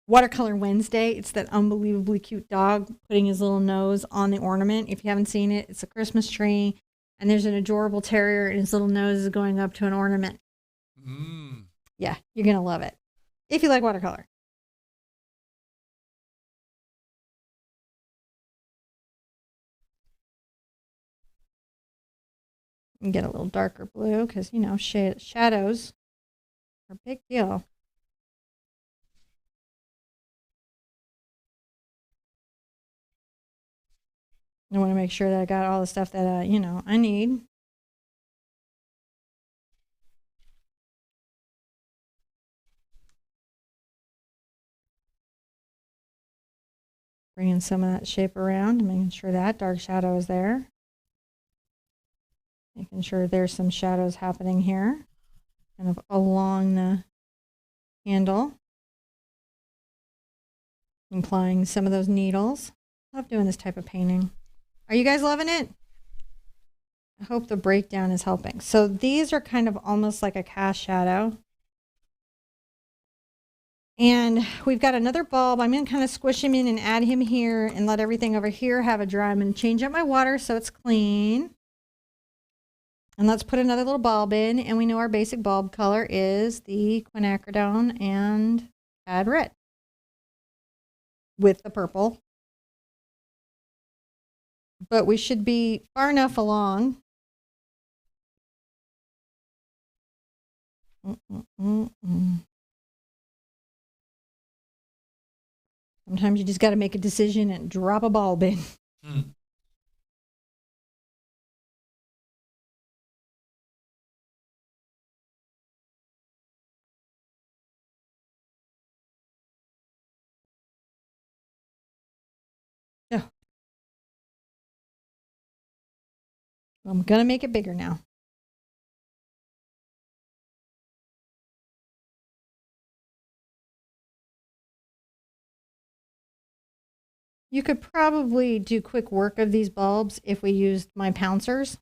Watercolor Wednesday. It's that unbelievably cute dog putting his little nose on the ornament. If you haven't seen it, it's a Christmas tree, and there's an adorable terrier, and his little nose is going up to an ornament. Yeah, you're going to love it. If you like watercolor. And get a little darker blue because, you know, shadows are a big deal. I want to make sure that I got all the stuff that, you know, I need. Bringing some of that shape around, making sure that dark shadow is there. Making sure there's some shadows happening here, kind of along the handle. Applying some of those needles. Love doing this type of painting. Are you guys loving it? I hope the breakdown is helping. So these are kind of almost like a cast shadow. And we've got another bulb. I'm going to kind of squish him in and add him here and let everything over here have a dry. I'm going to change up my water so it's clean. And let's put another little bulb in. And we know our basic bulb color is the quinacridone and add red with the purple. But we should be far enough along. Sometimes you just got to make a decision and drop a bulb in. Yeah. I'm going to make it bigger now. You could probably do quick work of these bulbs if we used my pouncers.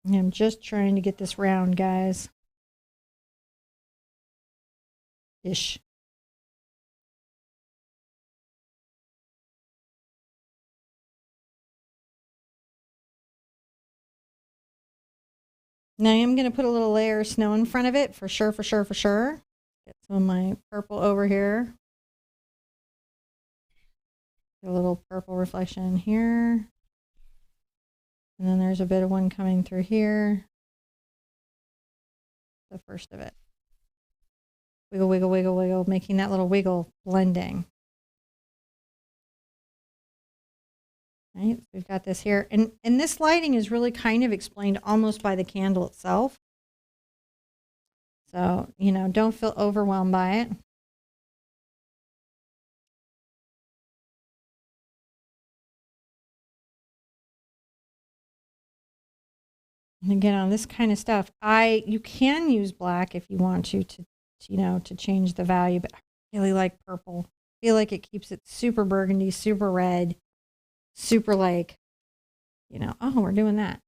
I'm just trying to get this round, guys. Ish. Now I'm going to put a little layer of snow in front of it for sure, for sure, for sure. Get some of my purple over here. A little purple reflection here. And then there's a bit of one coming through here. The first of it. Wiggle, wiggle, wiggle, wiggle, making that little wiggle blending. Right, so we've got this here. And this lighting is really kind of explained almost by the candle itself. So, you know, don't feel overwhelmed by it. And again, on this kind of stuff, you can use black if you want to you know, to change the value, but I really like purple. I feel like it keeps it super burgundy, super red, super like, you know, oh, we're doing that.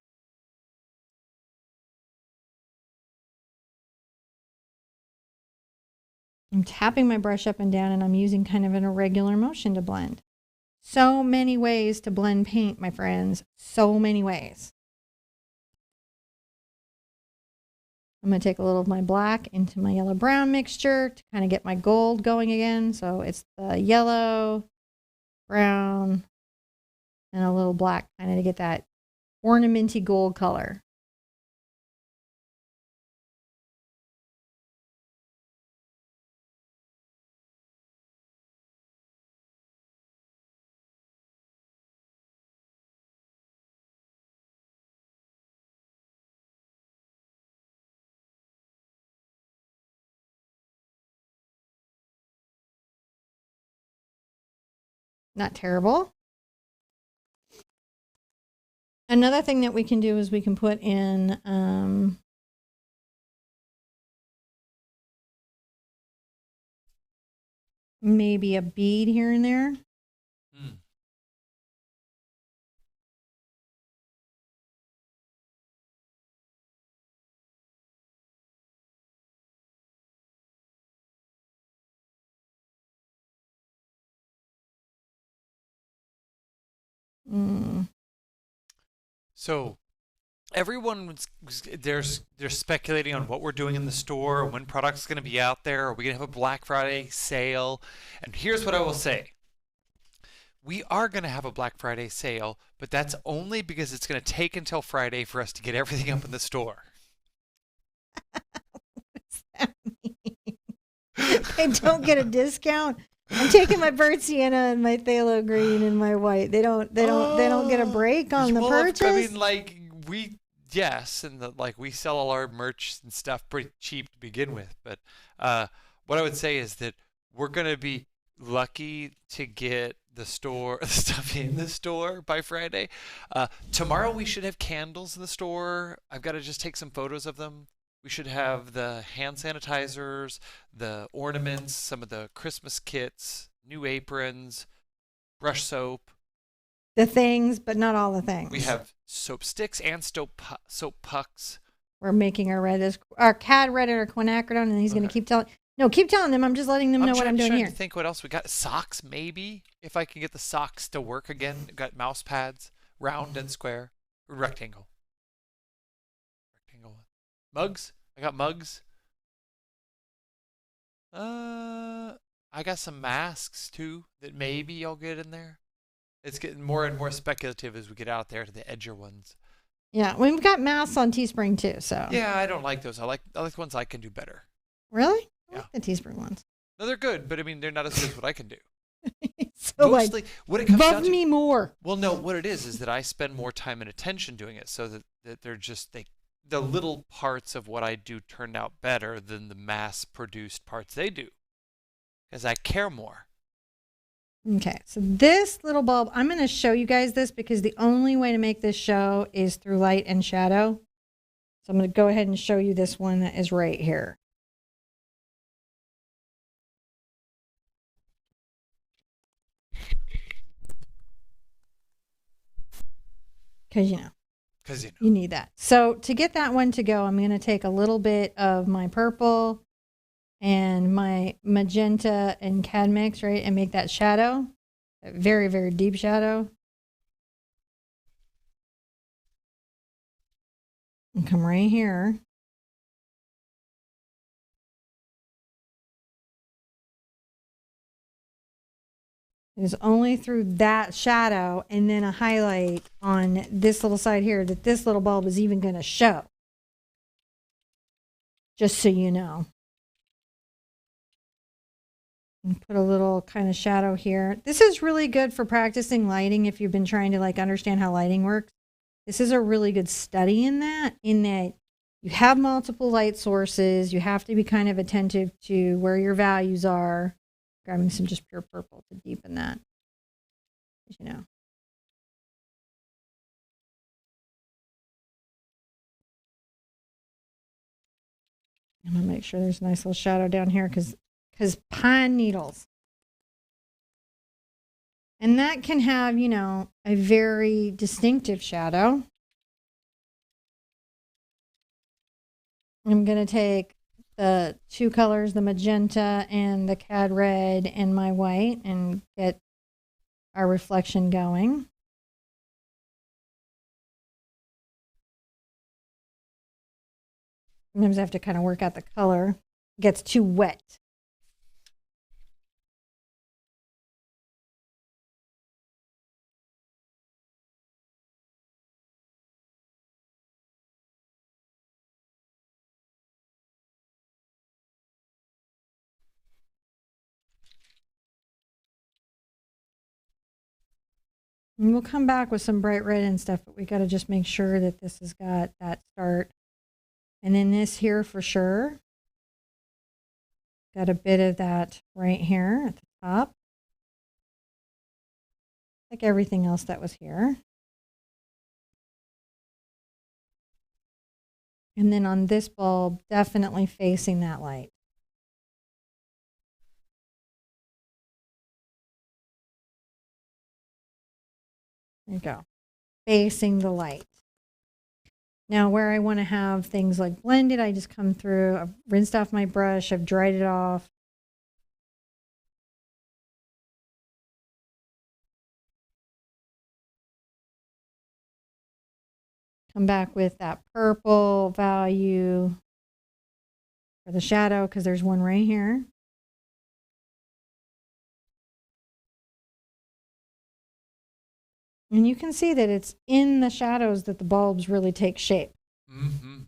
I'm tapping my brush up and down, and I'm using kind of an irregular motion to blend. So many ways to blend paint, my friends. So many ways. I'm going to take a little of my black into my yellow brown mixture to kind of get my gold going again. So it's the yellow, brown, and a little black kind of to get that ornamenty gold color. Not terrible. Another thing that we can do is we can put in maybe a bead here and there. So they're speculating on what we're doing in the store, when product's going to be out there. Are we going to have a Black Friday sale? And here's what I will say. We are going to have a Black Friday sale, but that's only because it's going to take until Friday for us to get everything up in the store. What's that mean? I don't get a discount. I'm taking my burnt sienna and my phthalo green and my white. They don't get a break on the purchase. I mean, like we sell all our merch and stuff pretty cheap to begin with. But what I would say is that we're gonna be lucky to get the stuff in the store by Friday. Tomorrow we should have candles in the store. I've got to just take some photos of them. We should have the hand sanitizers, the ornaments, some of the Christmas kits, new aprons, brush soap. The things, but not all the things. We have soap sticks and soap pucks. We're making our CAD read our quinacridone, and he's going to keep telling them. I'm just letting them know what I'm doing here. To think what else we got. Socks, maybe, if I can get the socks to work again. We've got mouse pads, round and square, rectangle. Mugs? I got mugs. I got some masks too that maybe I'll get in there. It's getting more and more speculative as we get out there to the edgier ones. Yeah, we've got masks on Teespring too. So yeah, I don't like those. I like the ones I can do better. Really? I Yeah. like the Teespring ones. No, they're good, but I mean they're not as good as what I can do. So mostly, what it comes down love to, me more. Well, no, what it is that I spend more time and attention doing it, so that they're just the little parts of what I do turned out better than the mass-produced parts they do, because I care more. Okay, so this little bulb, I'm going to show you guys this because the only way to make this show is through light and shadow. So I'm going to go ahead and show you this one that is right here. Because you need that. So to get that one to go, I'm going to take a little bit of my purple and my magenta and CAD mix, right, and make that shadow, a very, very deep shadow. And come right here. It is only through that shadow and then a highlight on this little side here that this little bulb is even going to show. Just so you know. And put a little kind of shadow here. This is really good for practicing lighting if you've been trying to like understand how lighting works. This is a really good study in that you have multiple light sources. You have to be kind of attentive to where your values are. Grabbing some just pure purple to deepen that, you know. I'm gonna make sure there's a nice little shadow down here because pine needles. And that can have, you know, a very distinctive shadow. I'm going to take the two colors, the magenta and the cad red and my white, and get our reflection going. Sometimes I have to kind of work out the color. It gets too wet. And we'll come back with some bright red and stuff, but we got to just make sure that this has got that start. And then this here for sure. Got a bit of that right here at the top. Like everything else that was here. And then on this bulb, definitely facing that light. There you go. Facing the light. Now where I want to have things like blended, I just come through, I've rinsed off my brush, I've dried it off. Come back with that purple value for the shadow because there's one right here. And you can see that it's in the shadows that the bulbs really take shape. Mm-hmm.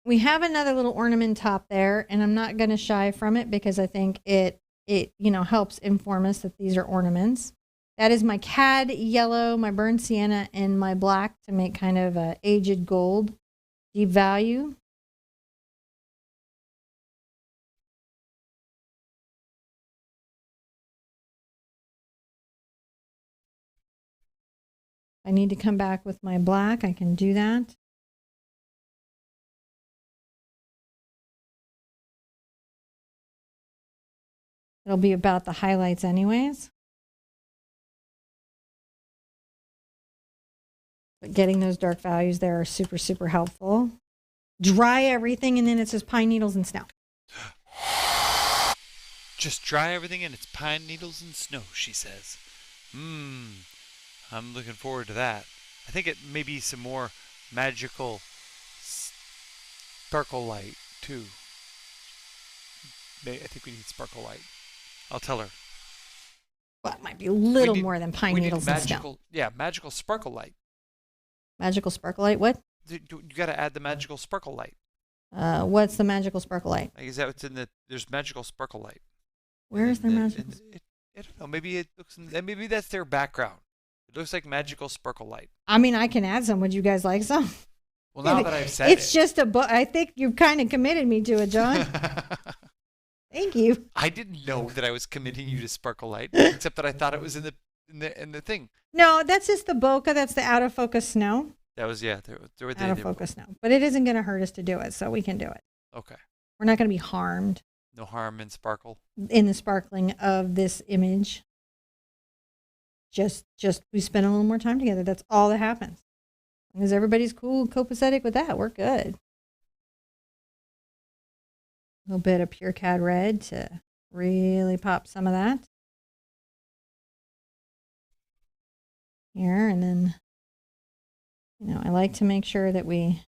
We have another little ornament top there, and I'm not going to shy from it because I think it you know helps inform us that these are ornaments. That is my cad yellow, my burnt sienna, and my black to make kind of a aged gold deep value. I need to come back with my black. I can do that. It'll be about the highlights anyways. But getting those dark values there are super, super helpful. Dry everything, and then it's just pine needles and snow. Just dry everything and it's pine needles and snow, she says. I'm looking forward to that. I think it may be some more magical sparkle light, too. I think we need sparkle light. I'll tell her. Well, it might be a little more than pine needles and snow. Yeah, magical sparkle light. Magical sparkle light? What? You got to add the magical sparkle light. What's the magical sparkle light? Is that what's in the? There's magical sparkle light. Where is their magical? I don't know. Maybe it looks. Maybe that's their background. It looks like magical sparkle light. I mean, I can add some. Would you guys like some? Well, now that I've said it's just a book. I think you kind of committed me to it, John. Thank you. I didn't know that I was committing you to sparkle light, except that I thought it was in the thing. No, that's just the bokeh. That's the out of focus snow. That was out of focus snow, but it isn't going to hurt us to do it, so we can do it. Okay. We're not going to be harmed. No harm in sparkle. In the sparkling of this image. Just we spend a little more time together. That's all that happens. Because everybody's cool, copacetic with that. We're good. A little bit of pure cad red to really pop some of that. Here, and then You know, I like to make sure that we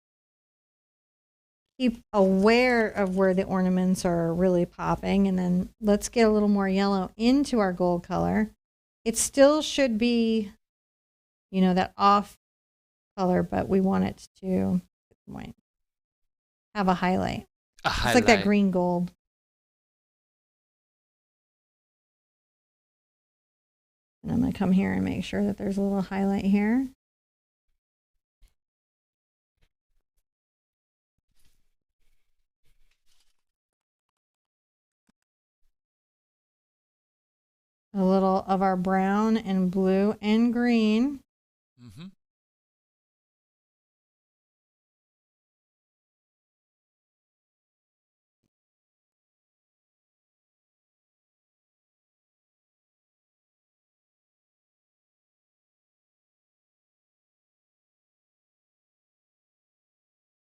keep aware of where the ornaments are really popping. And then let's get a little more yellow into our gold color. It still should be, you know, that off color, but we want it to have a highlight. It's like that green gold. And I'm going to come here and make sure that there's a little highlight here. A little of our brown and blue and green. Mm-hmm.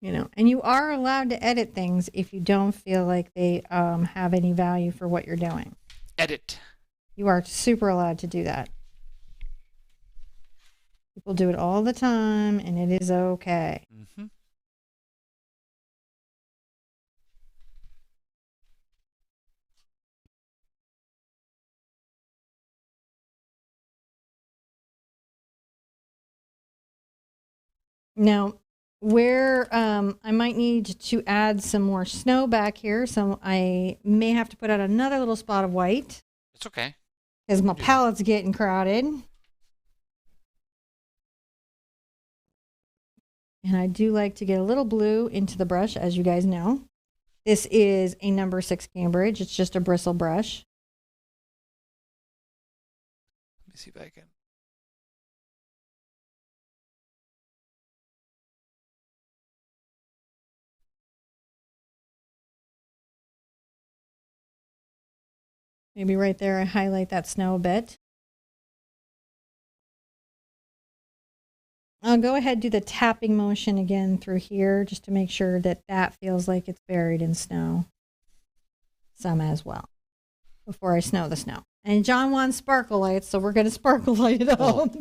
You know, and you are allowed to edit things if you don't feel like they have any value for what you're doing. Edit. You are super allowed to do that. People do it all the time, and it is okay. Mm-hmm. Now, where I might need to add some more snow back here, so I may have to put out another little spot of white. It's okay. Because my palette's getting crowded. And I do like to get a little blue into the brush, as you guys know. This is a number 6 Cambridge. It's just a bristle brush. Let me see if I can. Maybe right there I highlight that snow a bit. I'll go ahead and do the tapping motion again through here just to make sure that that feels like it's buried in snow. Some as well. Before I snow the snow. And John wants sparkle lights, so we're going to sparkle light it up.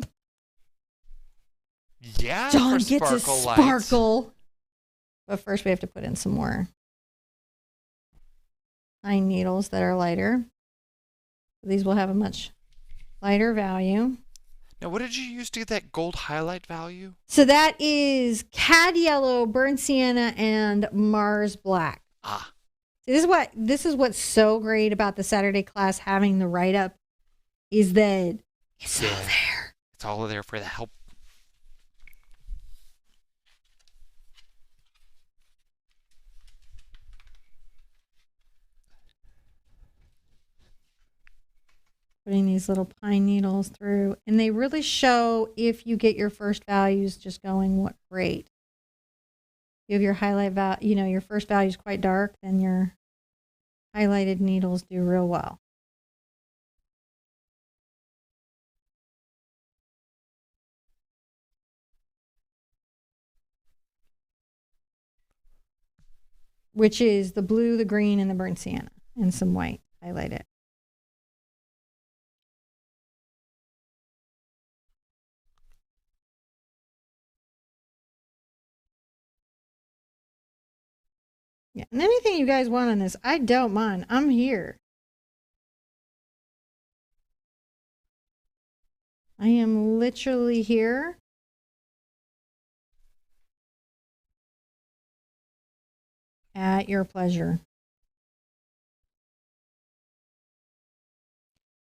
Yeah, John for gets a sparkle. lights. But first we have to put in some more pine needles that are lighter. These will have a much lighter value. Now, what did you use to get that gold highlight value? So that is cad yellow, burnt sienna, and Mars black. Ah. See, this is what's so great about the Saturday class having the write up is that it's all there. It's all there for the help. Putting these little pine needles through, and they really show if you get your first values just going, what great. You have your highlight value, you know, your first value is quite dark, then your highlighted needles do real well. Which is the blue, the green, and the burnt sienna, and some white highlighted. Yeah, and anything you guys want on this, I don't mind. I'm here. I am literally here. At your pleasure.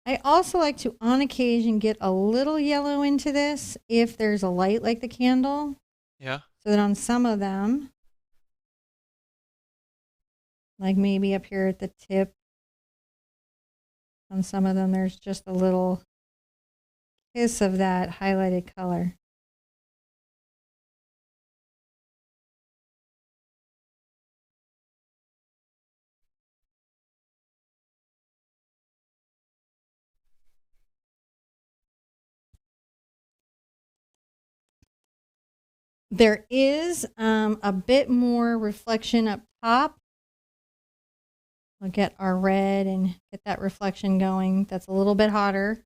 I also like to, on occasion, get a little yellow into this if there's a light like the candle. Yeah. So that on some of them, like maybe up here at the tip, on some of them, there's just a little kiss of that highlighted color. There is a bit more reflection up top. We'll get our red and get that reflection going. That's a little bit hotter.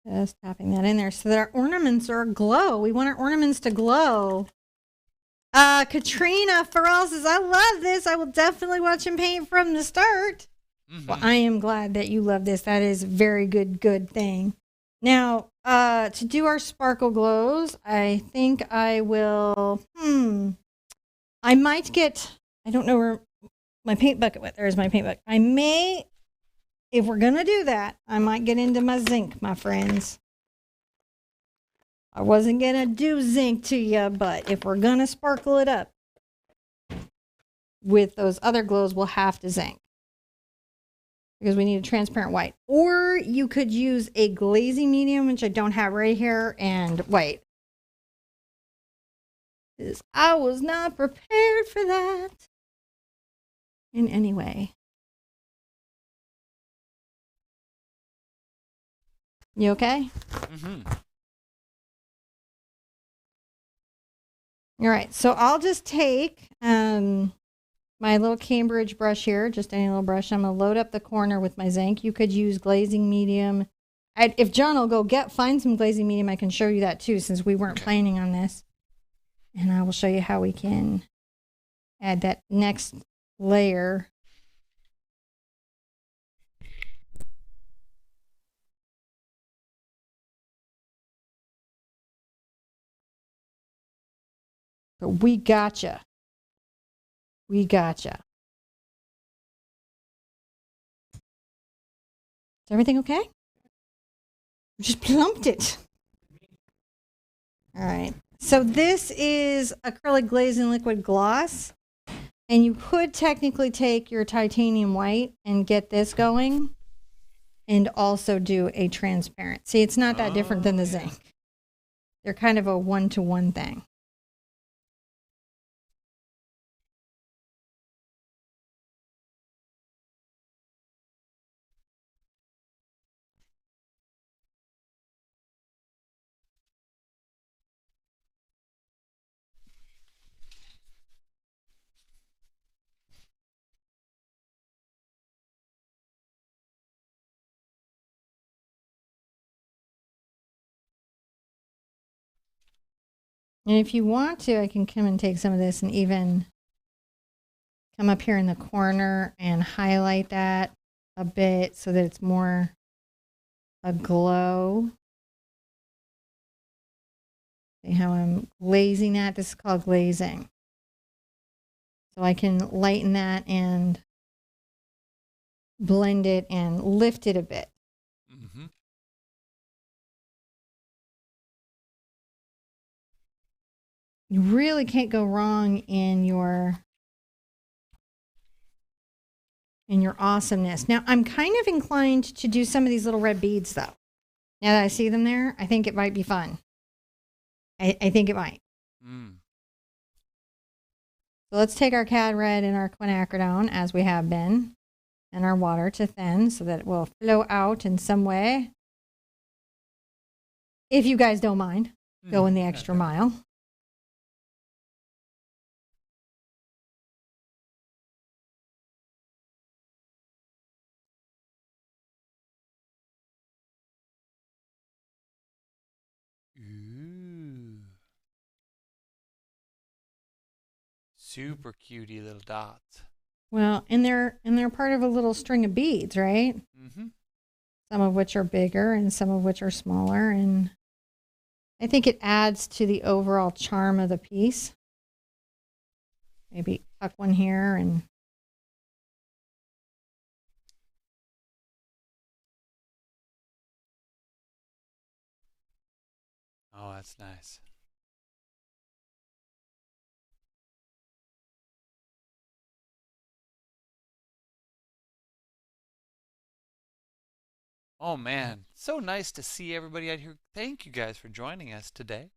Just tapping that in there so that our ornaments are aglow. We want our ornaments to glow. Katrina Farrell says, I love this. I will definitely watch him paint from the start. Well, I am glad that you love this. That is a very good thing. Now, to do our sparkle glows, I think I will, I might get, I don't know where my paint bucket went. There's my paint bucket. I may, if we're going to do that, I might get into my zinc, my friends. I wasn't going to do zinc to you, but if we're going to sparkle it up with those other glows, we'll have to zinc. Because we need a transparent white. Or you could use a glazing medium, which I don't have right here, and white. Because I was not prepared for that in any way. You okay? All right, so I'll just take my little Cambridge brush here, just any little brush. I'm going to load up the corner with my zinc. You could use glazing medium. If John will go find some glazing medium, I can show you that too, since we weren't planning on this. And I will show you how we can add that next layer. But we gotcha. We gotcha. Is everything okay? We just plumped it. All right. So this is acrylic glazing liquid gloss. And you could technically take your titanium white and get this going. And also do a transparent. See, it's not that different than the zinc. They're kind of a one-to-one thing. And if you want to, I can come and take some of this and even come up here in the corner and highlight that a bit so that it's more a glow. See how I'm glazing that? This is called glazing. So I can lighten that and blend it and lift it a bit. You really can't go wrong in your awesomeness. Now, I'm kind of inclined to do some of these little red beads, though. Now that I see them there, I think it might be fun. I think it might. So let's take our cad red and our quinacridone, as we have been, and our water to thin so that it will flow out in some way. If you guys don't mind going the extra mile. Super cutie little dots. Well, and they're part of a little string of beads, right? Some of which are bigger and some of which are smaller, and I think it adds to the overall charm of the piece. Maybe tuck one here and oh, that's nice. Oh man, so nice to see everybody out here. Thank you guys for joining us today.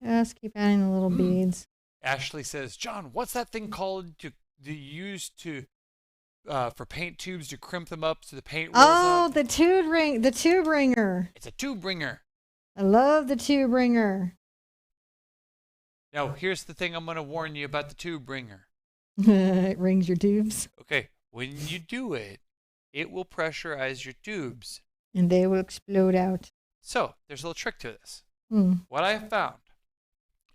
just keep adding the little beads. Ashley says, John, what's that thing called to use to for paint tubes to crimp them up so the paint rolls Oh, up? the tube ringer. It's a tube ringer. I love the tube ringer. Now, here's the thing I'm going to warn you about the tube ringer. It rings your tubes. Okay, when you do it, it will pressurize your tubes. And they will explode out. So there's a little trick to this. Hmm. What I have found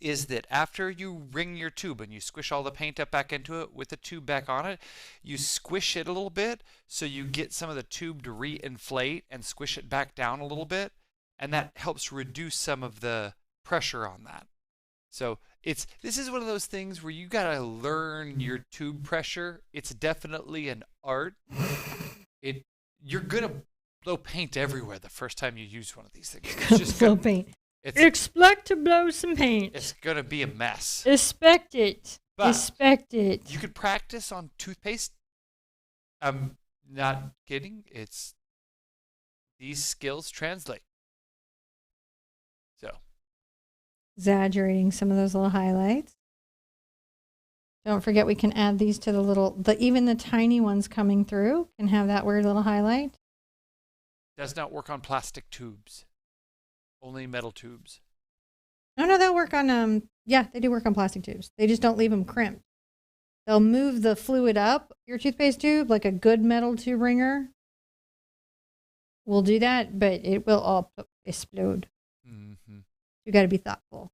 is that after you wring your tube and you squish all the paint up back into it with the tube back on it, you squish it a little bit so you get some of the tube to re-inflate and squish it back down a little bit, and that helps reduce some of the pressure on that. So this is one of those things where you gotta learn your tube pressure. It's definitely an art. You're gonna blow paint everywhere the first time you use one of these things. It's just Blow gonna, paint. it's Expect to blow some paint. it's gonna be a mess. Expect it. But Expect it. you could practice on toothpaste. I'm not kidding. These skills translate. So Exaggerating some of those little highlights. Don't forget we can add these to even the tiny ones coming through can have that weird little highlight. does not work on plastic tubes. Only metal tubes. No, they'll work on yeah, they do work on plastic tubes. They just don't leave them crimped. They'll move the fluid up your toothpaste tube like a good metal tube wringer will do that, but it will all explode. Mm-hmm. You got to be thoughtful.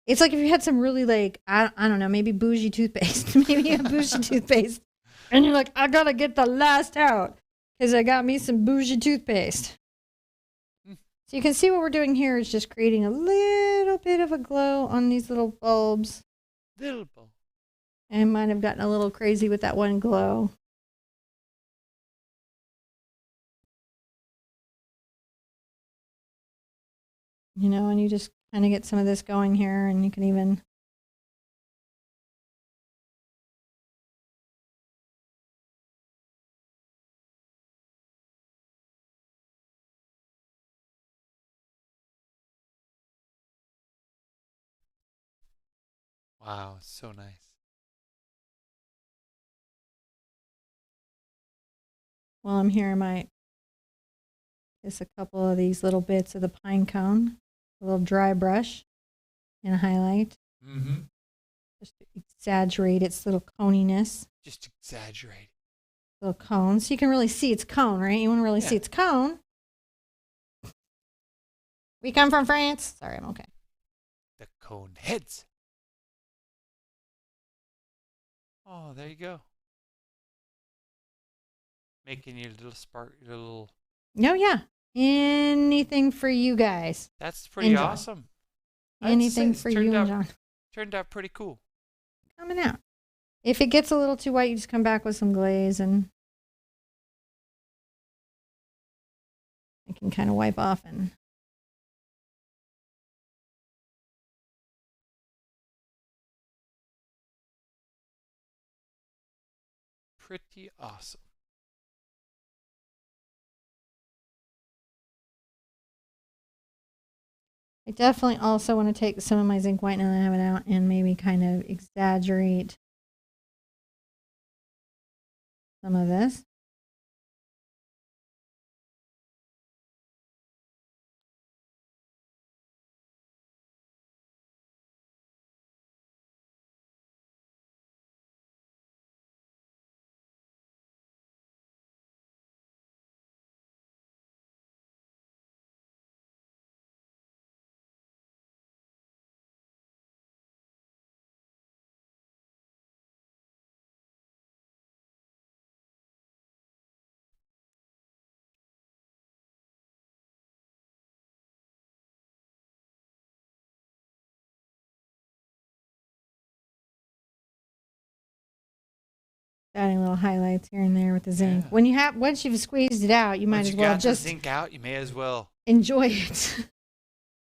It's like if you had some really I don't know, maybe bougie toothpaste, maybe a bougie toothpaste, and you're like, I gotta get the last out because I got me some bougie toothpaste. So you can see what we're doing here is just creating a little bit of a glow on these little bulbs. Little bulb. I might have gotten a little crazy with that one glow. You know, and you just kind of get some of this going here, and you can even Wow, so nice. while I'm here, I might just a couple of these little bits of the pine cone, a little dry brush, and a highlight. Mm-hmm. Just to exaggerate its little coniness. Just exaggerate. Little cone. So you can really see its cone, right? You want to really see its cone. We come from France. Sorry, I'm okay. The cone heads. Oh, there you go. Making your little spark, your little. No, yeah. Anything for you guys. That's pretty Enjoy. awesome. Anything for you and John. Turned out pretty cool. Coming out. If it gets a little too white, you just come back with some glaze and I can kind of wipe off and Pretty awesome. I definitely also want to take some of my zinc white now that I have it out and maybe kind of exaggerate some of this. Adding little highlights here and there with the zinc. Yeah. Once you've squeezed it out, you might Once as you well got just the zinc out, you may as well enjoy it.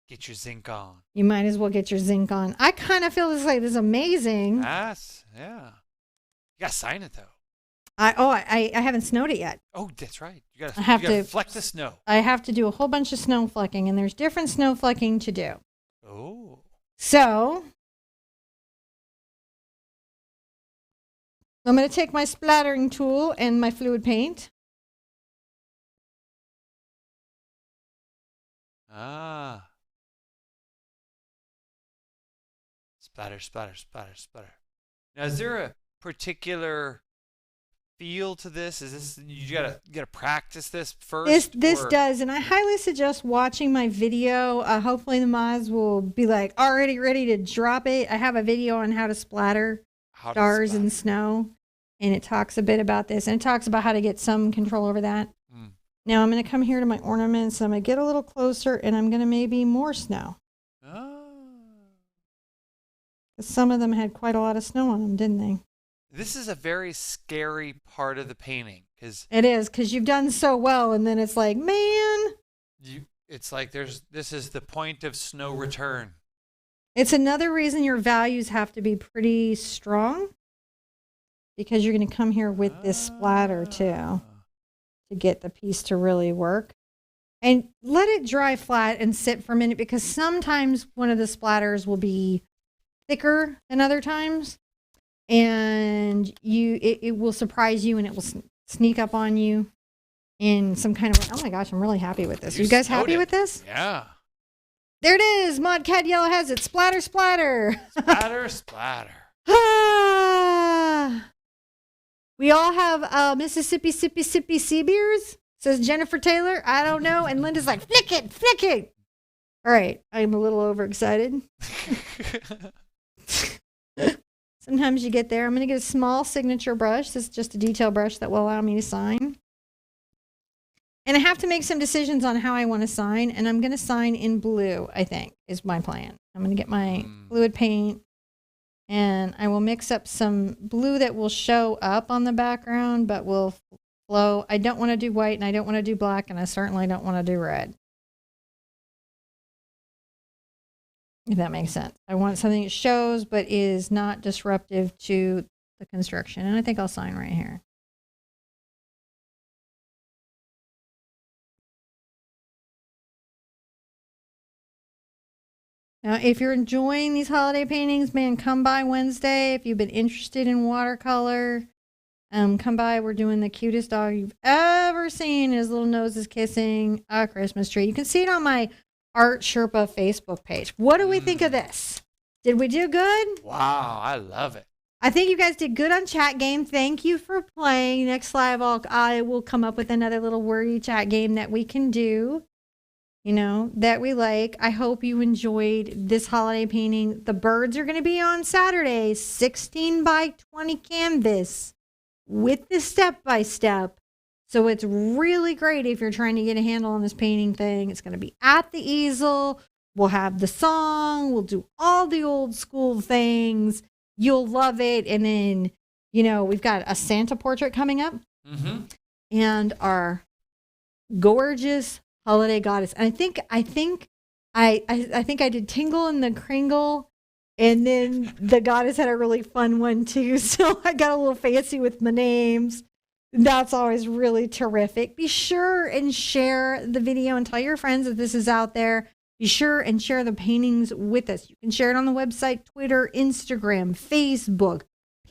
get your zinc on. You might as well get your zinc on. I kind of feel this is amazing. Yeah. You gotta sign it though. I haven't snowed it yet. Oh, that's right. You I have gotta to fleck the snow. I have to do a whole bunch of snow flecking, and there's different snow flecking to do. Oh. So I'm going to take my splattering tool and my fluid paint. Ah. Splatter, splatter, splatter, splatter. Now, is there a particular feel to this? Is this you gotta practice this first? This does, and I highly suggest watching my video. Hopefully the mods will be like already ready to drop it. I have a video on how to splatter stars and snow, and it talks a bit about this, and it talks about how to get some control over that. Now I'm going to come here to my ornaments. I'm going to get a little closer, and I'm going to maybe more snow. Some of them had quite a lot of snow on them, didn't they? This is a very scary part of the painting it is, because you've done so well, and then it's like, man, it's like this is the point of snow return. It's another reason your values have to be pretty strong, because you're going to come here with this splatter too to get the piece to really work. And let it dry flat and sit for a minute, because sometimes one of the splatters will be thicker than other times. And it will surprise you, and it will sneak up on you in some kind of way. Oh my gosh, I'm really happy with this. Are you guys happy with this? Yeah. There it is. Modcat Yellow has it. Splatter, splatter. Splatter, splatter. We all have Mississippi Sippy sea beers, says Jennifer Taylor. I don't know. And Linda's like, flick it, flick it. All right. I'm a little overexcited. Sometimes you get there. I'm going to get a small signature brush. This is just a detail brush that will allow me to sign. And I have to make some decisions on how I want to sign. And I'm going to sign in blue, I think, is my plan. I'm going to get my fluid paint. And I will mix up some blue that will show up on the background, but will flow. I don't want to do white, and I don't want to do black, and I certainly don't want to do red. If that makes sense. I want something that shows but is not disruptive to the construction. And I think I'll sign right here. Now, if you're enjoying these holiday paintings, man, come by Wednesday. If you've been interested in watercolor, come by. We're doing the cutest dog you've ever seen. His little nose is kissing a Christmas tree. You can see it on my Art Sherpa Facebook page. What do we think of this? Did we do good? Wow, I love it. I think you guys did good on chat game. Thank you for playing. Next live, I will come up with another little wordy chat game that we can do, that we like. I hope you enjoyed this holiday painting. The birds are going to be on Saturday, 16 by 20 canvas with the step-by-step. So it's really great if you're trying to get a handle on this painting thing. It's going to be at the easel. We'll have the song. We'll do all the old school things. You'll love it. And then, we've got a Santa portrait coming up. And our gorgeous holiday goddess. And I think I did Tingle and the Kringle. And then the goddess had a really fun one too. So I got a little fancy with my names. That's always really terrific. Be sure and share the video and tell your friends that this is out there. Be sure and share the paintings with us. You can share it on the website, Twitter, Instagram, Facebook,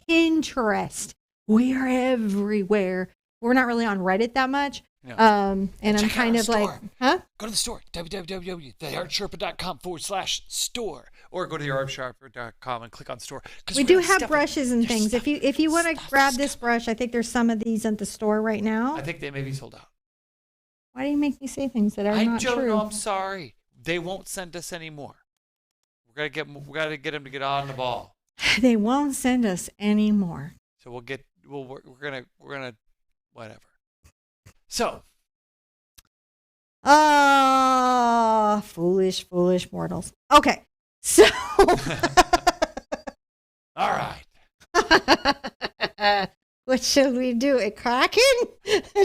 Pinterest. We are everywhere. We're not really on Reddit that much. And I'm kind of like, huh? Go to the store, www.theartsherpa.com/store, or go to theartsherpa.com and click on store. We do have brushes and things. If you want to grab this brush, I think there's some of these at the store right now. I think they may be sold out. Why do you make me say things that are not true? I don't know. I'm sorry. They won't send us any more. We gotta get them to get on the ball. They won't send us any more. So we're gonna whatever. So. Foolish mortals. Okay. So. All right. What shall we do? A Kraken?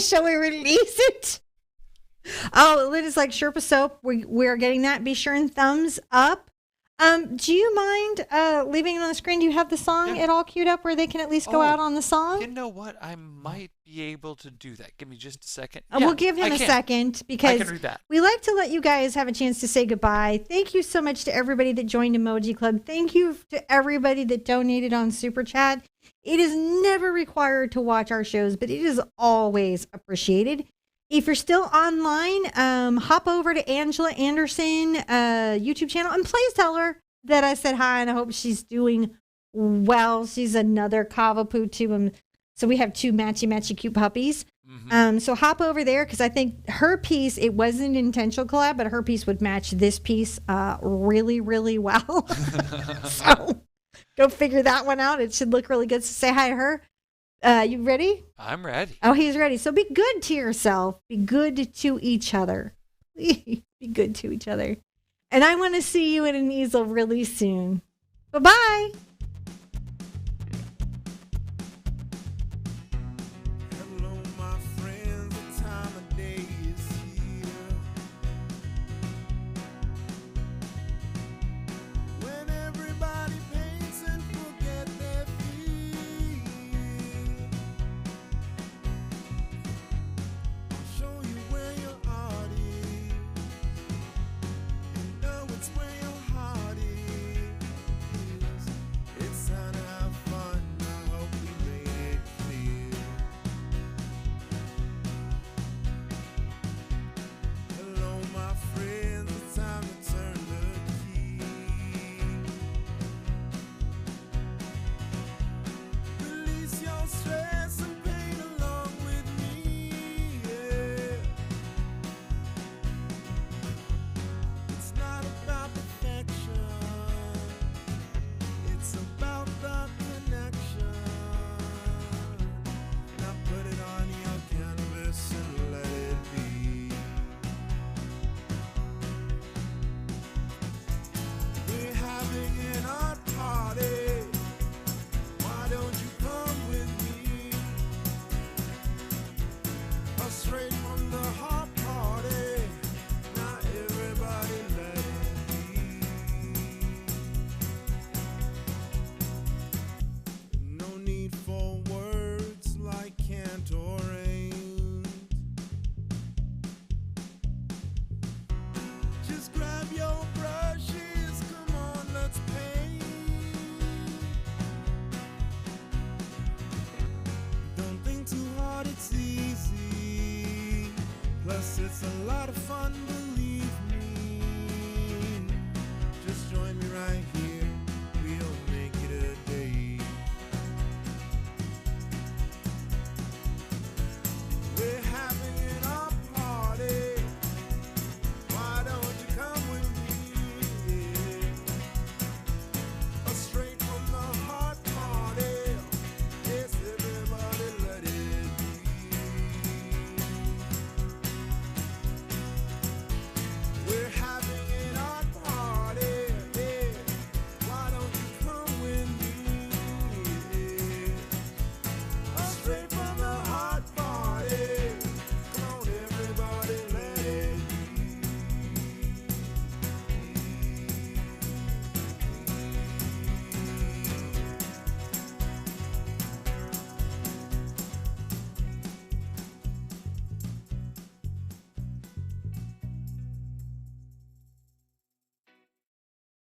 Shall we release it? Oh, it is like Sherpa soap. We're getting that. Be sure and thumbs up. Do you mind leaving it on the screen? Do you have the song at all queued up where they can at least go out on the song? You know what? I might be able to do that. Give me just a second. We'll give him a second because I can read that. We like to let you guys have a chance to say goodbye. Thank you so much to everybody that joined Emoji Club. Thank you to everybody that donated on Super Chat. It is never required to watch our shows, but it is always appreciated. If you're still online, hop over to Angela Anderson YouTube channel and please tell her that I said hi and I hope she's doing well. She's another Kavapu to So we have 2 matchy cute puppies. So hop over there because I think her piece, it wasn't an intentional collab, but her piece would match this piece really, really well. So go figure that one out. It should look really good. So say hi to her. You ready? I'm ready. Oh, he's ready. So be good to yourself. Be good to each other. Be good to each other. And I want to see you in an easel really soon. Bye-bye. Hello, my friends, the time of day is here. When everybody paints and forget their fear. I'll show you where your art is. You know it's where your heart is. It's time to have fun. I hope we made it clear. Hello, my friends, it's time to turn the key. Release your stress and paint along with me. Yeah. It's not about perfection. It's about the connection. Now put it on your canvas and let it be. We're having an art party. Why don't you come with me? A straight from the heart party. Now everybody let it be. No need for words like can't or ain't. Just grab your brushes, come on, let's paint. Don't think too hard, it's easy. Plus, it's a lot of fun, believe